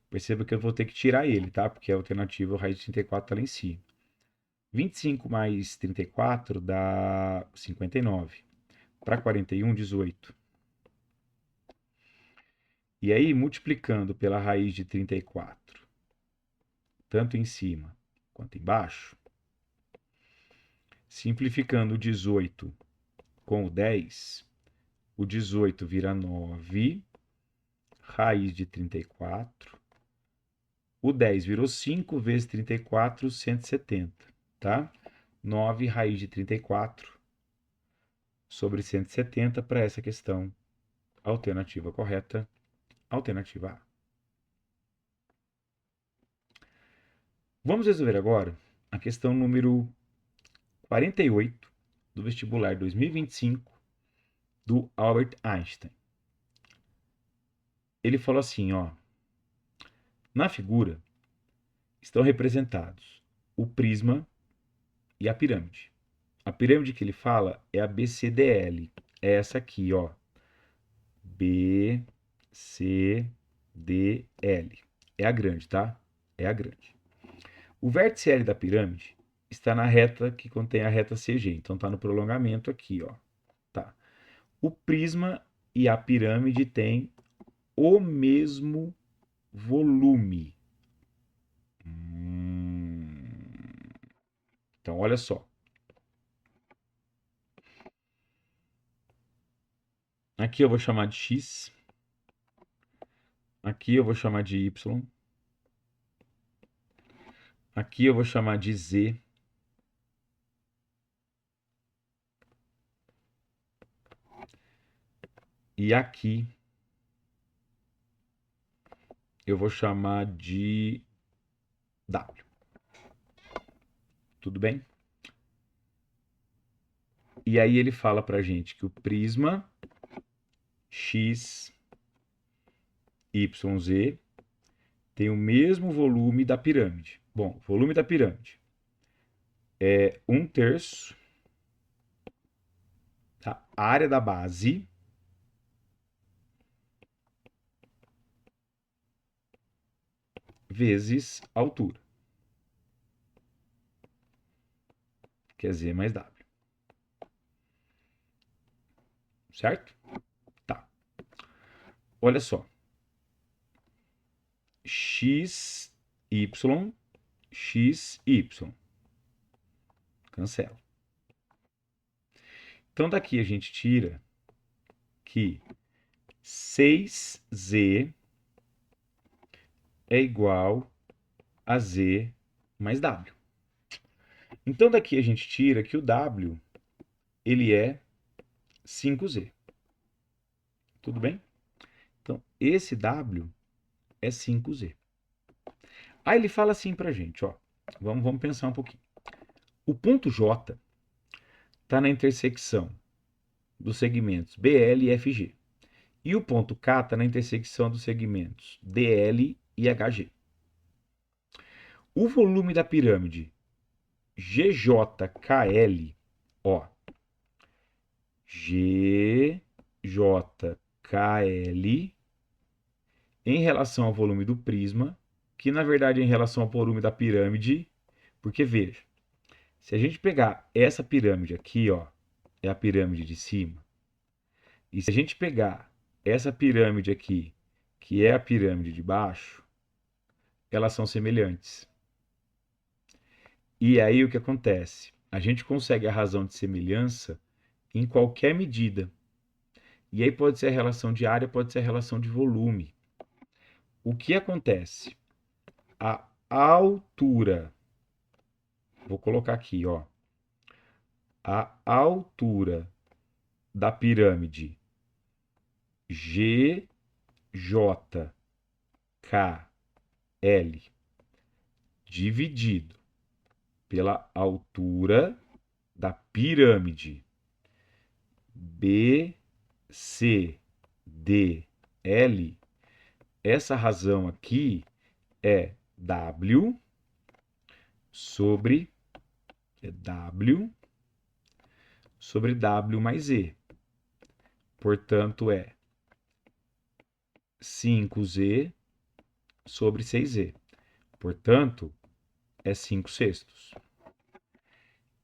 Perceba que eu vou ter que tirar ele, tá? Porque a alternativa, a raiz de 34 está lá em cima. 25 mais 34 dá 59. Para 41, 18. E aí, multiplicando pela raiz de 34, tanto em cima quanto embaixo, simplificando o 18 com o 10, o 18 vira 9, raiz de 34. O 10 virou 5 vezes 34, 170, tá? 9 raiz de 34 sobre 170 para essa questão. Alternativa correta, alternativa A. Vamos resolver agora a questão número 48 do vestibular 2025 do Albert Einstein. Ele falou assim, ó: na figura estão representados o prisma e a pirâmide. A pirâmide que ele fala é a BCDL, é essa aqui, ó. BCDL. É a grande, tá? É a grande. O vértice L da pirâmide está na reta que contém a reta CG, então está no prolongamento aqui, ó. Tá. O prisma e a pirâmide têm o mesmo volume. Então, olha só. Aqui eu vou chamar de X. Aqui eu vou chamar de Y. Aqui eu vou chamar de Z. E aqui eu vou chamar de W. Tudo bem? E aí ele fala pra gente que o prisma X, Y, Z tem o mesmo volume da pirâmide. Bom, o volume da pirâmide é 1/3 da área da base vezes altura, que é Z mais W. Certo? Tá. Olha só. X, Y, X, Y. Cancela. Então daqui a gente tira que 6Z é igual a Z mais W. Então daqui a gente tira que o W ele é 5Z. Tudo bem? Então esse W é 5Z. Aí ele fala assim pra gente, ó. Vamos pensar um pouquinho. O ponto J está na intersecção dos segmentos BL e FG. E o ponto K está na intersecção dos segmentos DL e HG. O volume da pirâmide GJKL, ó, GJKL em relação ao volume do prisma, que na verdade é em relação ao volume da pirâmide, porque veja, se a gente pegar essa pirâmide aqui, ó, é a pirâmide de cima, e se a gente pegar essa pirâmide aqui, que é a pirâmide de baixo, elas são semelhantes. E aí o que acontece? A gente consegue a razão de semelhança em qualquer medida. E aí pode ser a relação de área, pode ser a relação de volume. O que acontece? A altura, vou colocar aqui, ó, a altura da pirâmide GJKL dividido pela altura da pirâmide BCDL, essa razão aqui é W sobre W sobre W mais E. Portanto, é 5Z sobre 6Z. Portanto, é 5/6.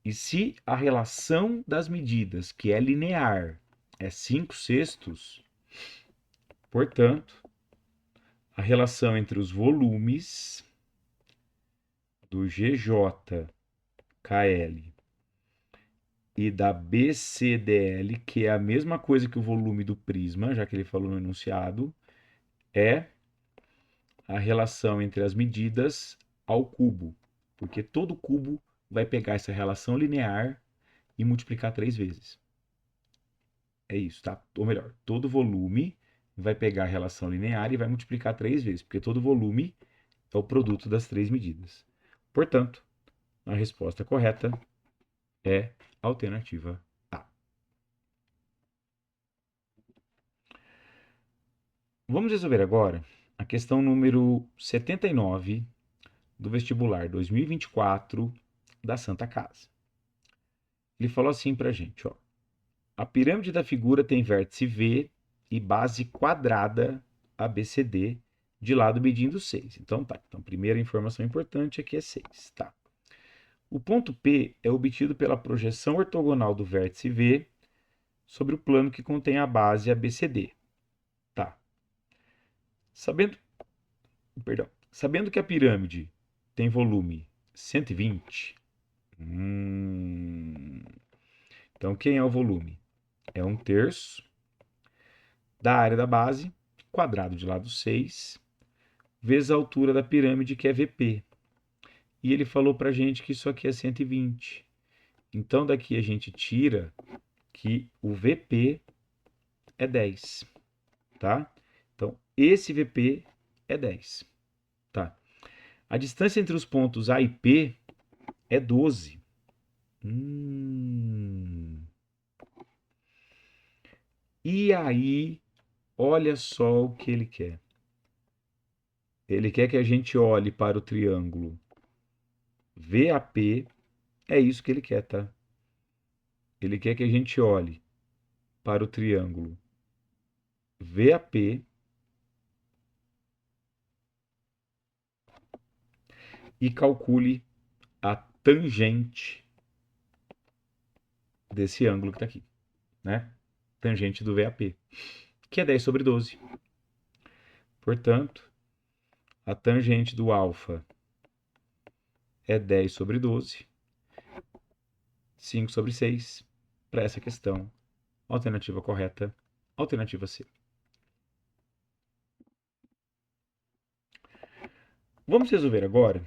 E se a relação das medidas, que é linear, é 5/6, portanto, a relação entre os volumes do GJKL e da BCDL, que é a mesma coisa que o volume do prisma, já que ele falou no enunciado, é a relação entre as medidas ao cubo, porque todo cubo vai pegar essa relação linear e multiplicar 3 vezes. É isso, tá? Ou melhor, todo volume vai pegar a relação linear e vai multiplicar 3 vezes, porque todo volume é o produto das 3 medidas. Portanto, a resposta correta é a alternativa A. Vamos resolver agora a questão número 79 do vestibular 2024 da Santa Casa. Ele falou assim pra gente, ó. A pirâmide da figura tem vértice V e base quadrada ABCD, de lado medindo 6. Então tá. Então, primeira informação importante aqui é 6, tá? O ponto P é obtido pela projeção ortogonal do vértice V sobre o plano que contém a base ABCD. Tá. Sabendo que a pirâmide tem volume 120, então quem é o volume? É 1/3 da área da base, quadrado de lado 6, vezes a altura da pirâmide, que é VP. E ele falou pra gente que isso aqui é 120. Então daqui a gente tira que o VP é 10, tá? Então esse VP é 10, tá? A distância entre os pontos A e P é 12. E aí, olha só o que ele quer. Ele quer que a gente olhe para o triângulo VAP. É isso que ele quer, tá? Ele quer que a gente olhe para o triângulo VAP e calcule a tangente desse ângulo que está aqui, né? Tangente do VAP, que é 10 sobre 12. Portanto, a tangente do alfa é 10 sobre 12, 5 sobre 6, para essa questão. Alternativa correta, alternativa C. Vamos resolver agora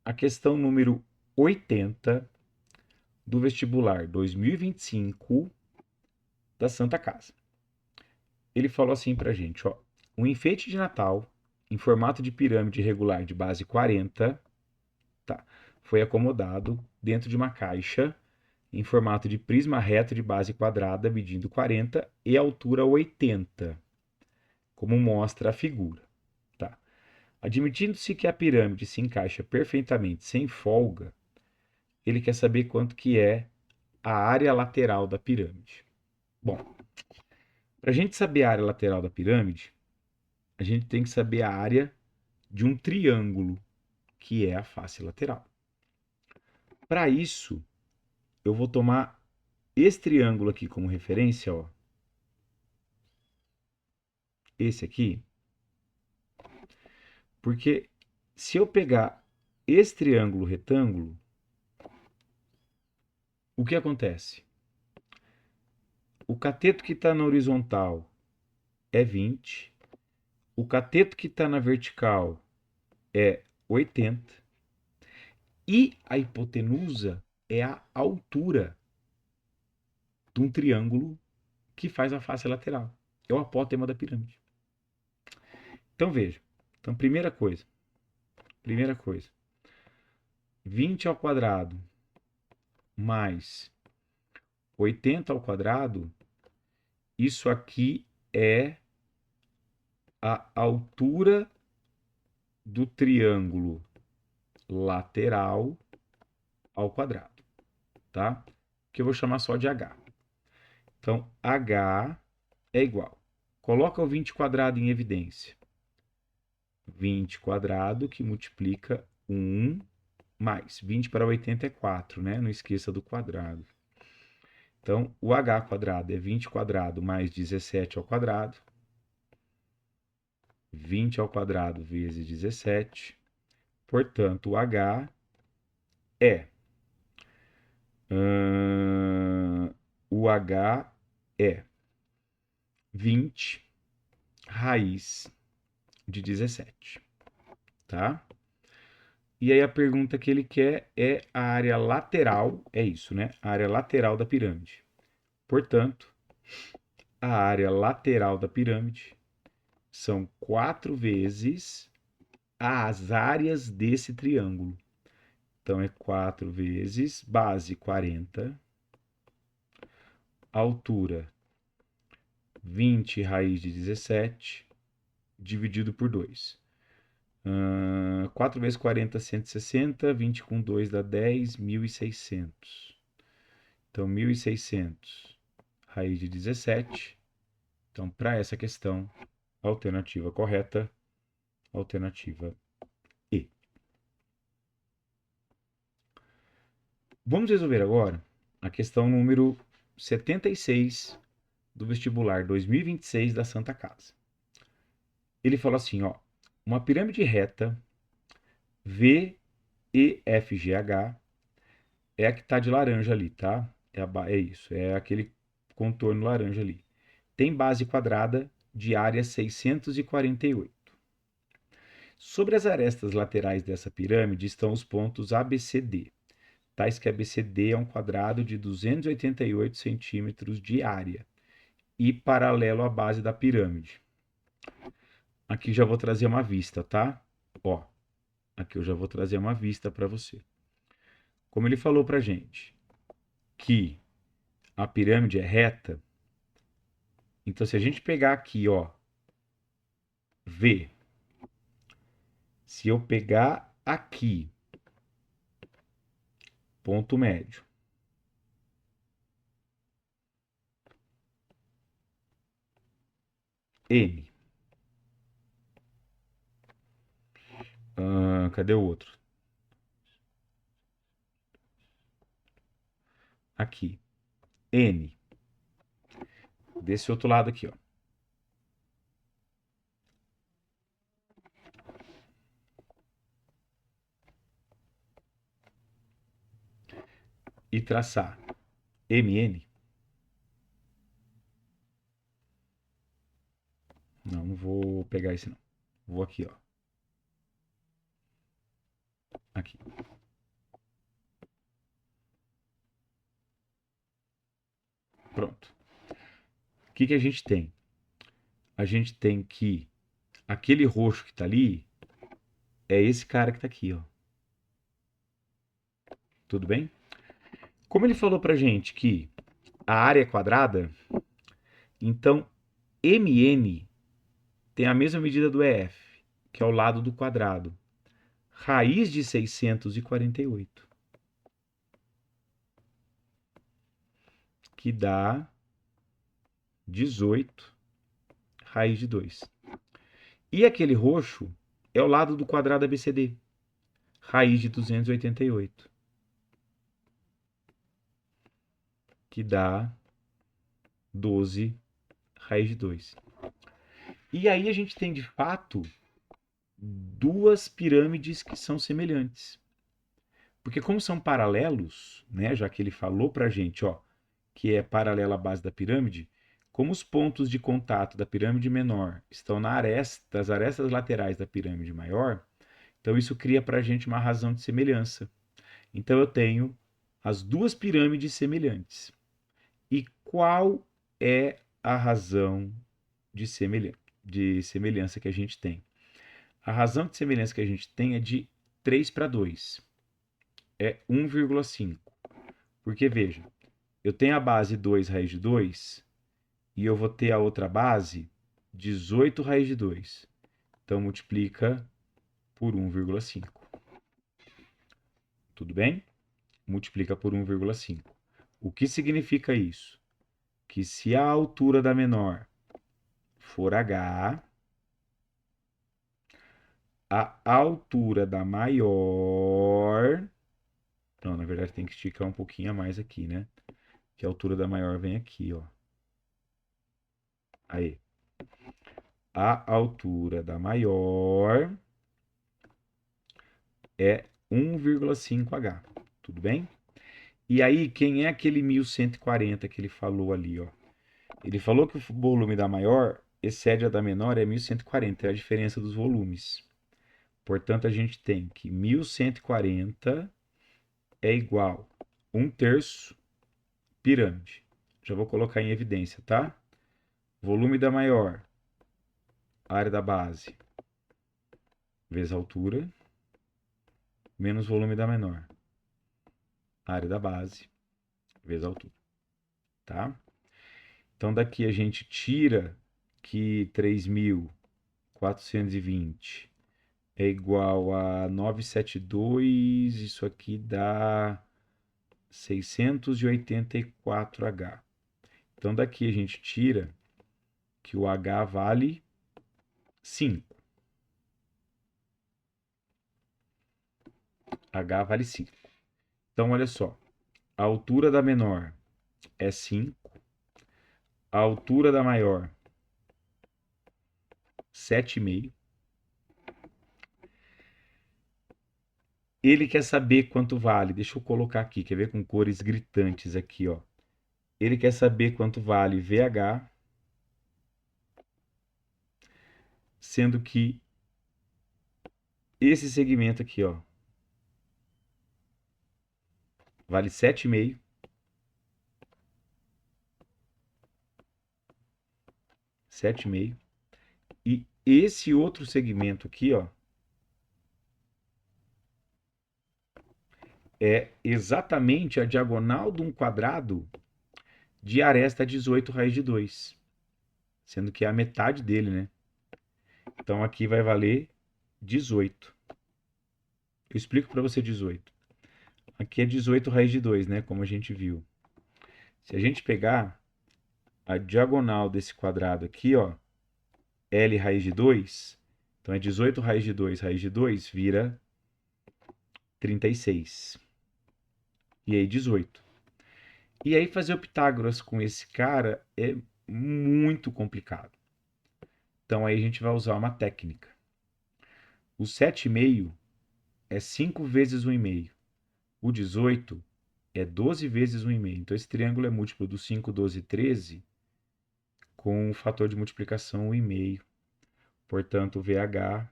a questão número 80 do vestibular 2025 da Santa Casa. Ele falou assim pra gente, ó: um enfeite de Natal em formato de pirâmide regular de base 40, tá, foi acomodado dentro de uma caixa em formato de prisma reto de base quadrada medindo 40 e altura 80, como mostra a figura, tá? Admitindo-se que a pirâmide se encaixa perfeitamente sem folga, ele quer saber quanto que é a área lateral da pirâmide. Bom, para a gente saber a área lateral da pirâmide, a gente tem que saber a área de um triângulo, que é a face lateral. Para isso, eu vou tomar esse triângulo aqui como referência, ó. Esse aqui, porque se eu pegar esse triângulo retângulo, o que acontece? O cateto que está na horizontal é 20, o cateto que está na vertical é 80, e a hipotenusa é a altura de um triângulo que faz a face lateral. É o apótema da pirâmide. Então veja. Então, primeira coisa. 20 ao quadrado mais 80 ao quadrado, isso aqui é a altura do triângulo lateral ao quadrado, tá? Que eu vou chamar só de H. Então, H é igual. Coloca o 20 quadrado em evidência. 20 quadrado que multiplica 1 mais. 20 para 80 é 4, né? Não esqueça do quadrado. Então, o H quadrado é 20 quadrado mais 17 ao quadrado. 20 ao quadrado vezes 17. Portanto, o H é... o H é 20 raiz de 17, tá? E aí a pergunta que ele quer é a área lateral, é isso, né? A área lateral da pirâmide. Portanto, a área lateral da pirâmide são 4 vezes as áreas desse triângulo. Então, é 4 vezes base 40, altura 20 raiz de 17, dividido por 2. 4 vezes 40, 160, 20 com 2 dá 10, 1.600. Então, 1.600 raiz de 17. Então, para essa questão, a alternativa correta, alternativa E. Vamos resolver agora a questão número 76 do vestibular 2026 da Santa Casa. Ele falou assim, ó, uma pirâmide reta VEFGH é a que está de laranja ali, tá? É isso, é aquele contorno laranja ali. Tem base quadrada de área 648. Sobre as arestas laterais dessa pirâmide estão os pontos ABCD, tais que ABCD é um quadrado de 288 centímetros de área e paralelo à base da pirâmide. Aqui já vou trazer uma vista, tá? Ó, aqui eu já vou trazer uma vista para você. Como ele falou pra gente que a pirâmide é reta, então se a gente pegar aqui, ó, V, se eu pegar aqui, ponto médio, M, cadê o outro? Aqui, N, desse outro lado aqui, ó. E traçar MN. Não, não vou pegar esse não. Vou aqui, ó. Aqui. Pronto. O que que a gente tem? A gente tem que aquele roxo que tá ali é esse cara que tá aqui, ó. Tudo bem? Como ele falou pra gente que a área é quadrada, então MN tem a mesma medida do EF, que é o lado do quadrado. Raiz de 648, que dá 18 raiz de 2. E aquele roxo é o lado do quadrado ABCD, raiz de 288, que dá 12 raiz de 2. E aí a gente tem, de fato, duas pirâmides que são semelhantes. Porque como são paralelos, né, já que ele falou pra gente, ó, que é paralela à base da pirâmide, como os pontos de contato da pirâmide menor estão das arestas laterais da pirâmide maior, então isso cria pra gente uma razão de semelhança. Então eu tenho as duas pirâmides semelhantes. E qual é a razão de semelhança que a gente tem? A razão de semelhança que a gente tem é de 3 para 2. É 1,5. Porque, veja, eu tenho a base 2 raiz de 2 e eu vou ter a outra base 18 raiz de 2. Então, multiplica por 1,5. Tudo bem? Multiplica por 1,5. O que significa isso? Que se a altura da menor for h, a altura da maior... Não, na verdade tem que esticar um pouquinho a mais aqui, né? Que a altura da maior vem aqui, ó. Aí. A altura da maior é 1,5h. Tudo bem? E aí, quem é aquele 1140 que ele falou ali, ó? Ele falou que o volume da maior excede a da menor, é 1140, é a diferença dos volumes. Portanto, a gente tem que 1140 é igual a 1/3 pirâmide. Já vou colocar em evidência, tá? Volume da maior, área da base, vezes a altura, menos volume da menor, área da base, vezes a altura, tá? Então, daqui a gente tira que 3.420 é igual a 972, isso aqui dá 684H. Então, daqui a gente tira que o H vale 5. H vale 5. Então, olha só. A altura da menor é 5. A altura da maior, 7,5. Ele quer saber quanto vale. Deixa eu colocar aqui, quer ver com cores gritantes aqui, ó. Ele quer saber quanto vale VH, sendo que esse segmento aqui, ó, vale 7,5. 7,5. E esse outro segmento aqui, ó, é exatamente a diagonal de um quadrado de aresta 18 raiz de 2. Sendo que é a metade dele, né? Então aqui vai valer 18. Eu explico para você 18. Aqui é 18 raiz de 2, né? Como a gente viu. Se a gente pegar a diagonal desse quadrado aqui, ó, L raiz de 2, então é 18 raiz de 2 vira 36. E aí 18. E aí fazer o Pitágoras com esse cara é muito complicado. Então aí a gente vai usar uma técnica. O 7,5 é 5 vezes 1,5. O 18 é 12 vezes 1,5. Então esse triângulo é múltiplo do 5, 12 e 13 com o fator de multiplicação 1,5. Portanto, o VH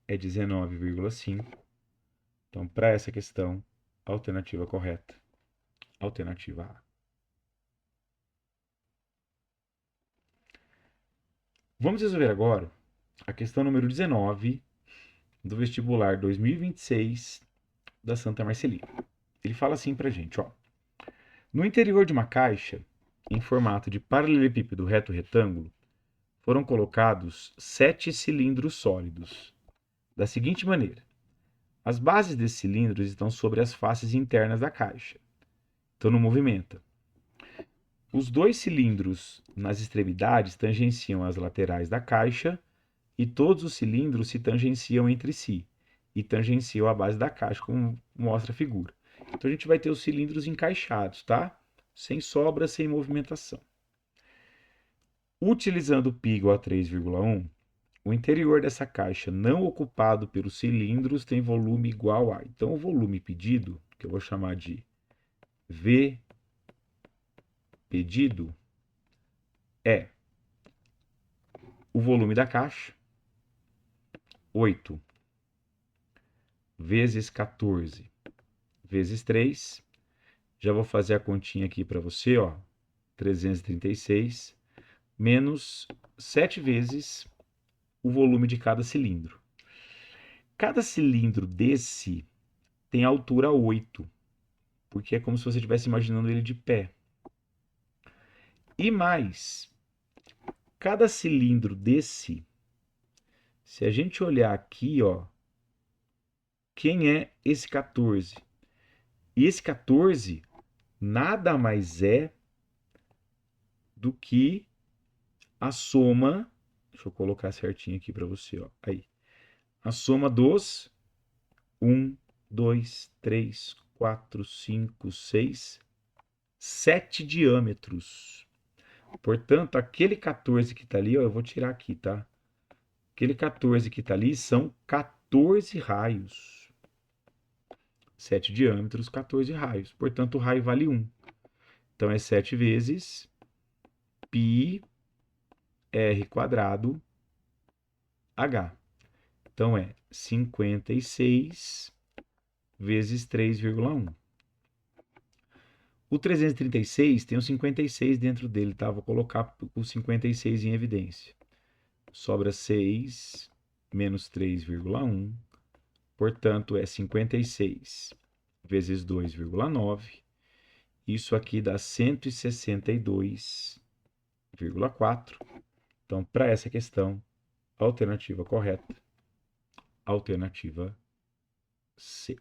é 19,5. Então, para essa questão, alternativa correta, alternativa A. Vamos resolver agora a questão número 19 do vestibular 2026 da Santa Marcelina. Ele fala assim pra gente, ó. No interior de uma caixa, em formato de paralelepípedo reto retângulo, foram colocados 7 cilindros sólidos, da seguinte maneira. As bases desses cilindros estão sobre as faces internas da caixa. Então não movimenta. Os 2 cilindros nas extremidades tangenciam as laterais da caixa e todos os cilindros se tangenciam entre si e tangenciam a base da caixa, como mostra a figura. Então a gente vai ter os cilindros encaixados, tá? Sem sobra, sem movimentação. Utilizando π igual a 3,1, o interior dessa caixa não ocupado pelos cilindros tem volume igual a... Então o volume pedido, que eu vou chamar de V pedido, é o volume da caixa, 8 vezes 14 vezes 3. Já vou fazer a continha aqui para você, ó. 336 menos 7 vezes o volume de cada cilindro. Cada cilindro desse tem altura 8, porque é como se você estivesse imaginando ele de pé. E mais, cada cilindro desse, se a gente olhar aqui, ó, quem é esse 14? E esse 14 nada mais é do que a soma, deixa eu colocar certinho aqui para você, ó, aí, a soma dos 1, 2, 3, 4, 5, 6, 7 diâmetros. Portanto, aquele 14 que está ali, ó, eu vou tirar aqui, tá? Aquele 14 que está ali são 14 raios. 7 diâmetros, 14 raios. Portanto, o raio vale 1. Então, é 7 vezes πr quadrado h. Então, é 56 vezes 3,1. O 336 tem o 56 dentro dele, tá? Vou colocar o 56 em evidência. Sobra 6 menos 3,1. Portanto, é 56 vezes 2,9. Isso aqui dá 162,4. Então, para essa questão, a alternativa correta, alternativa C.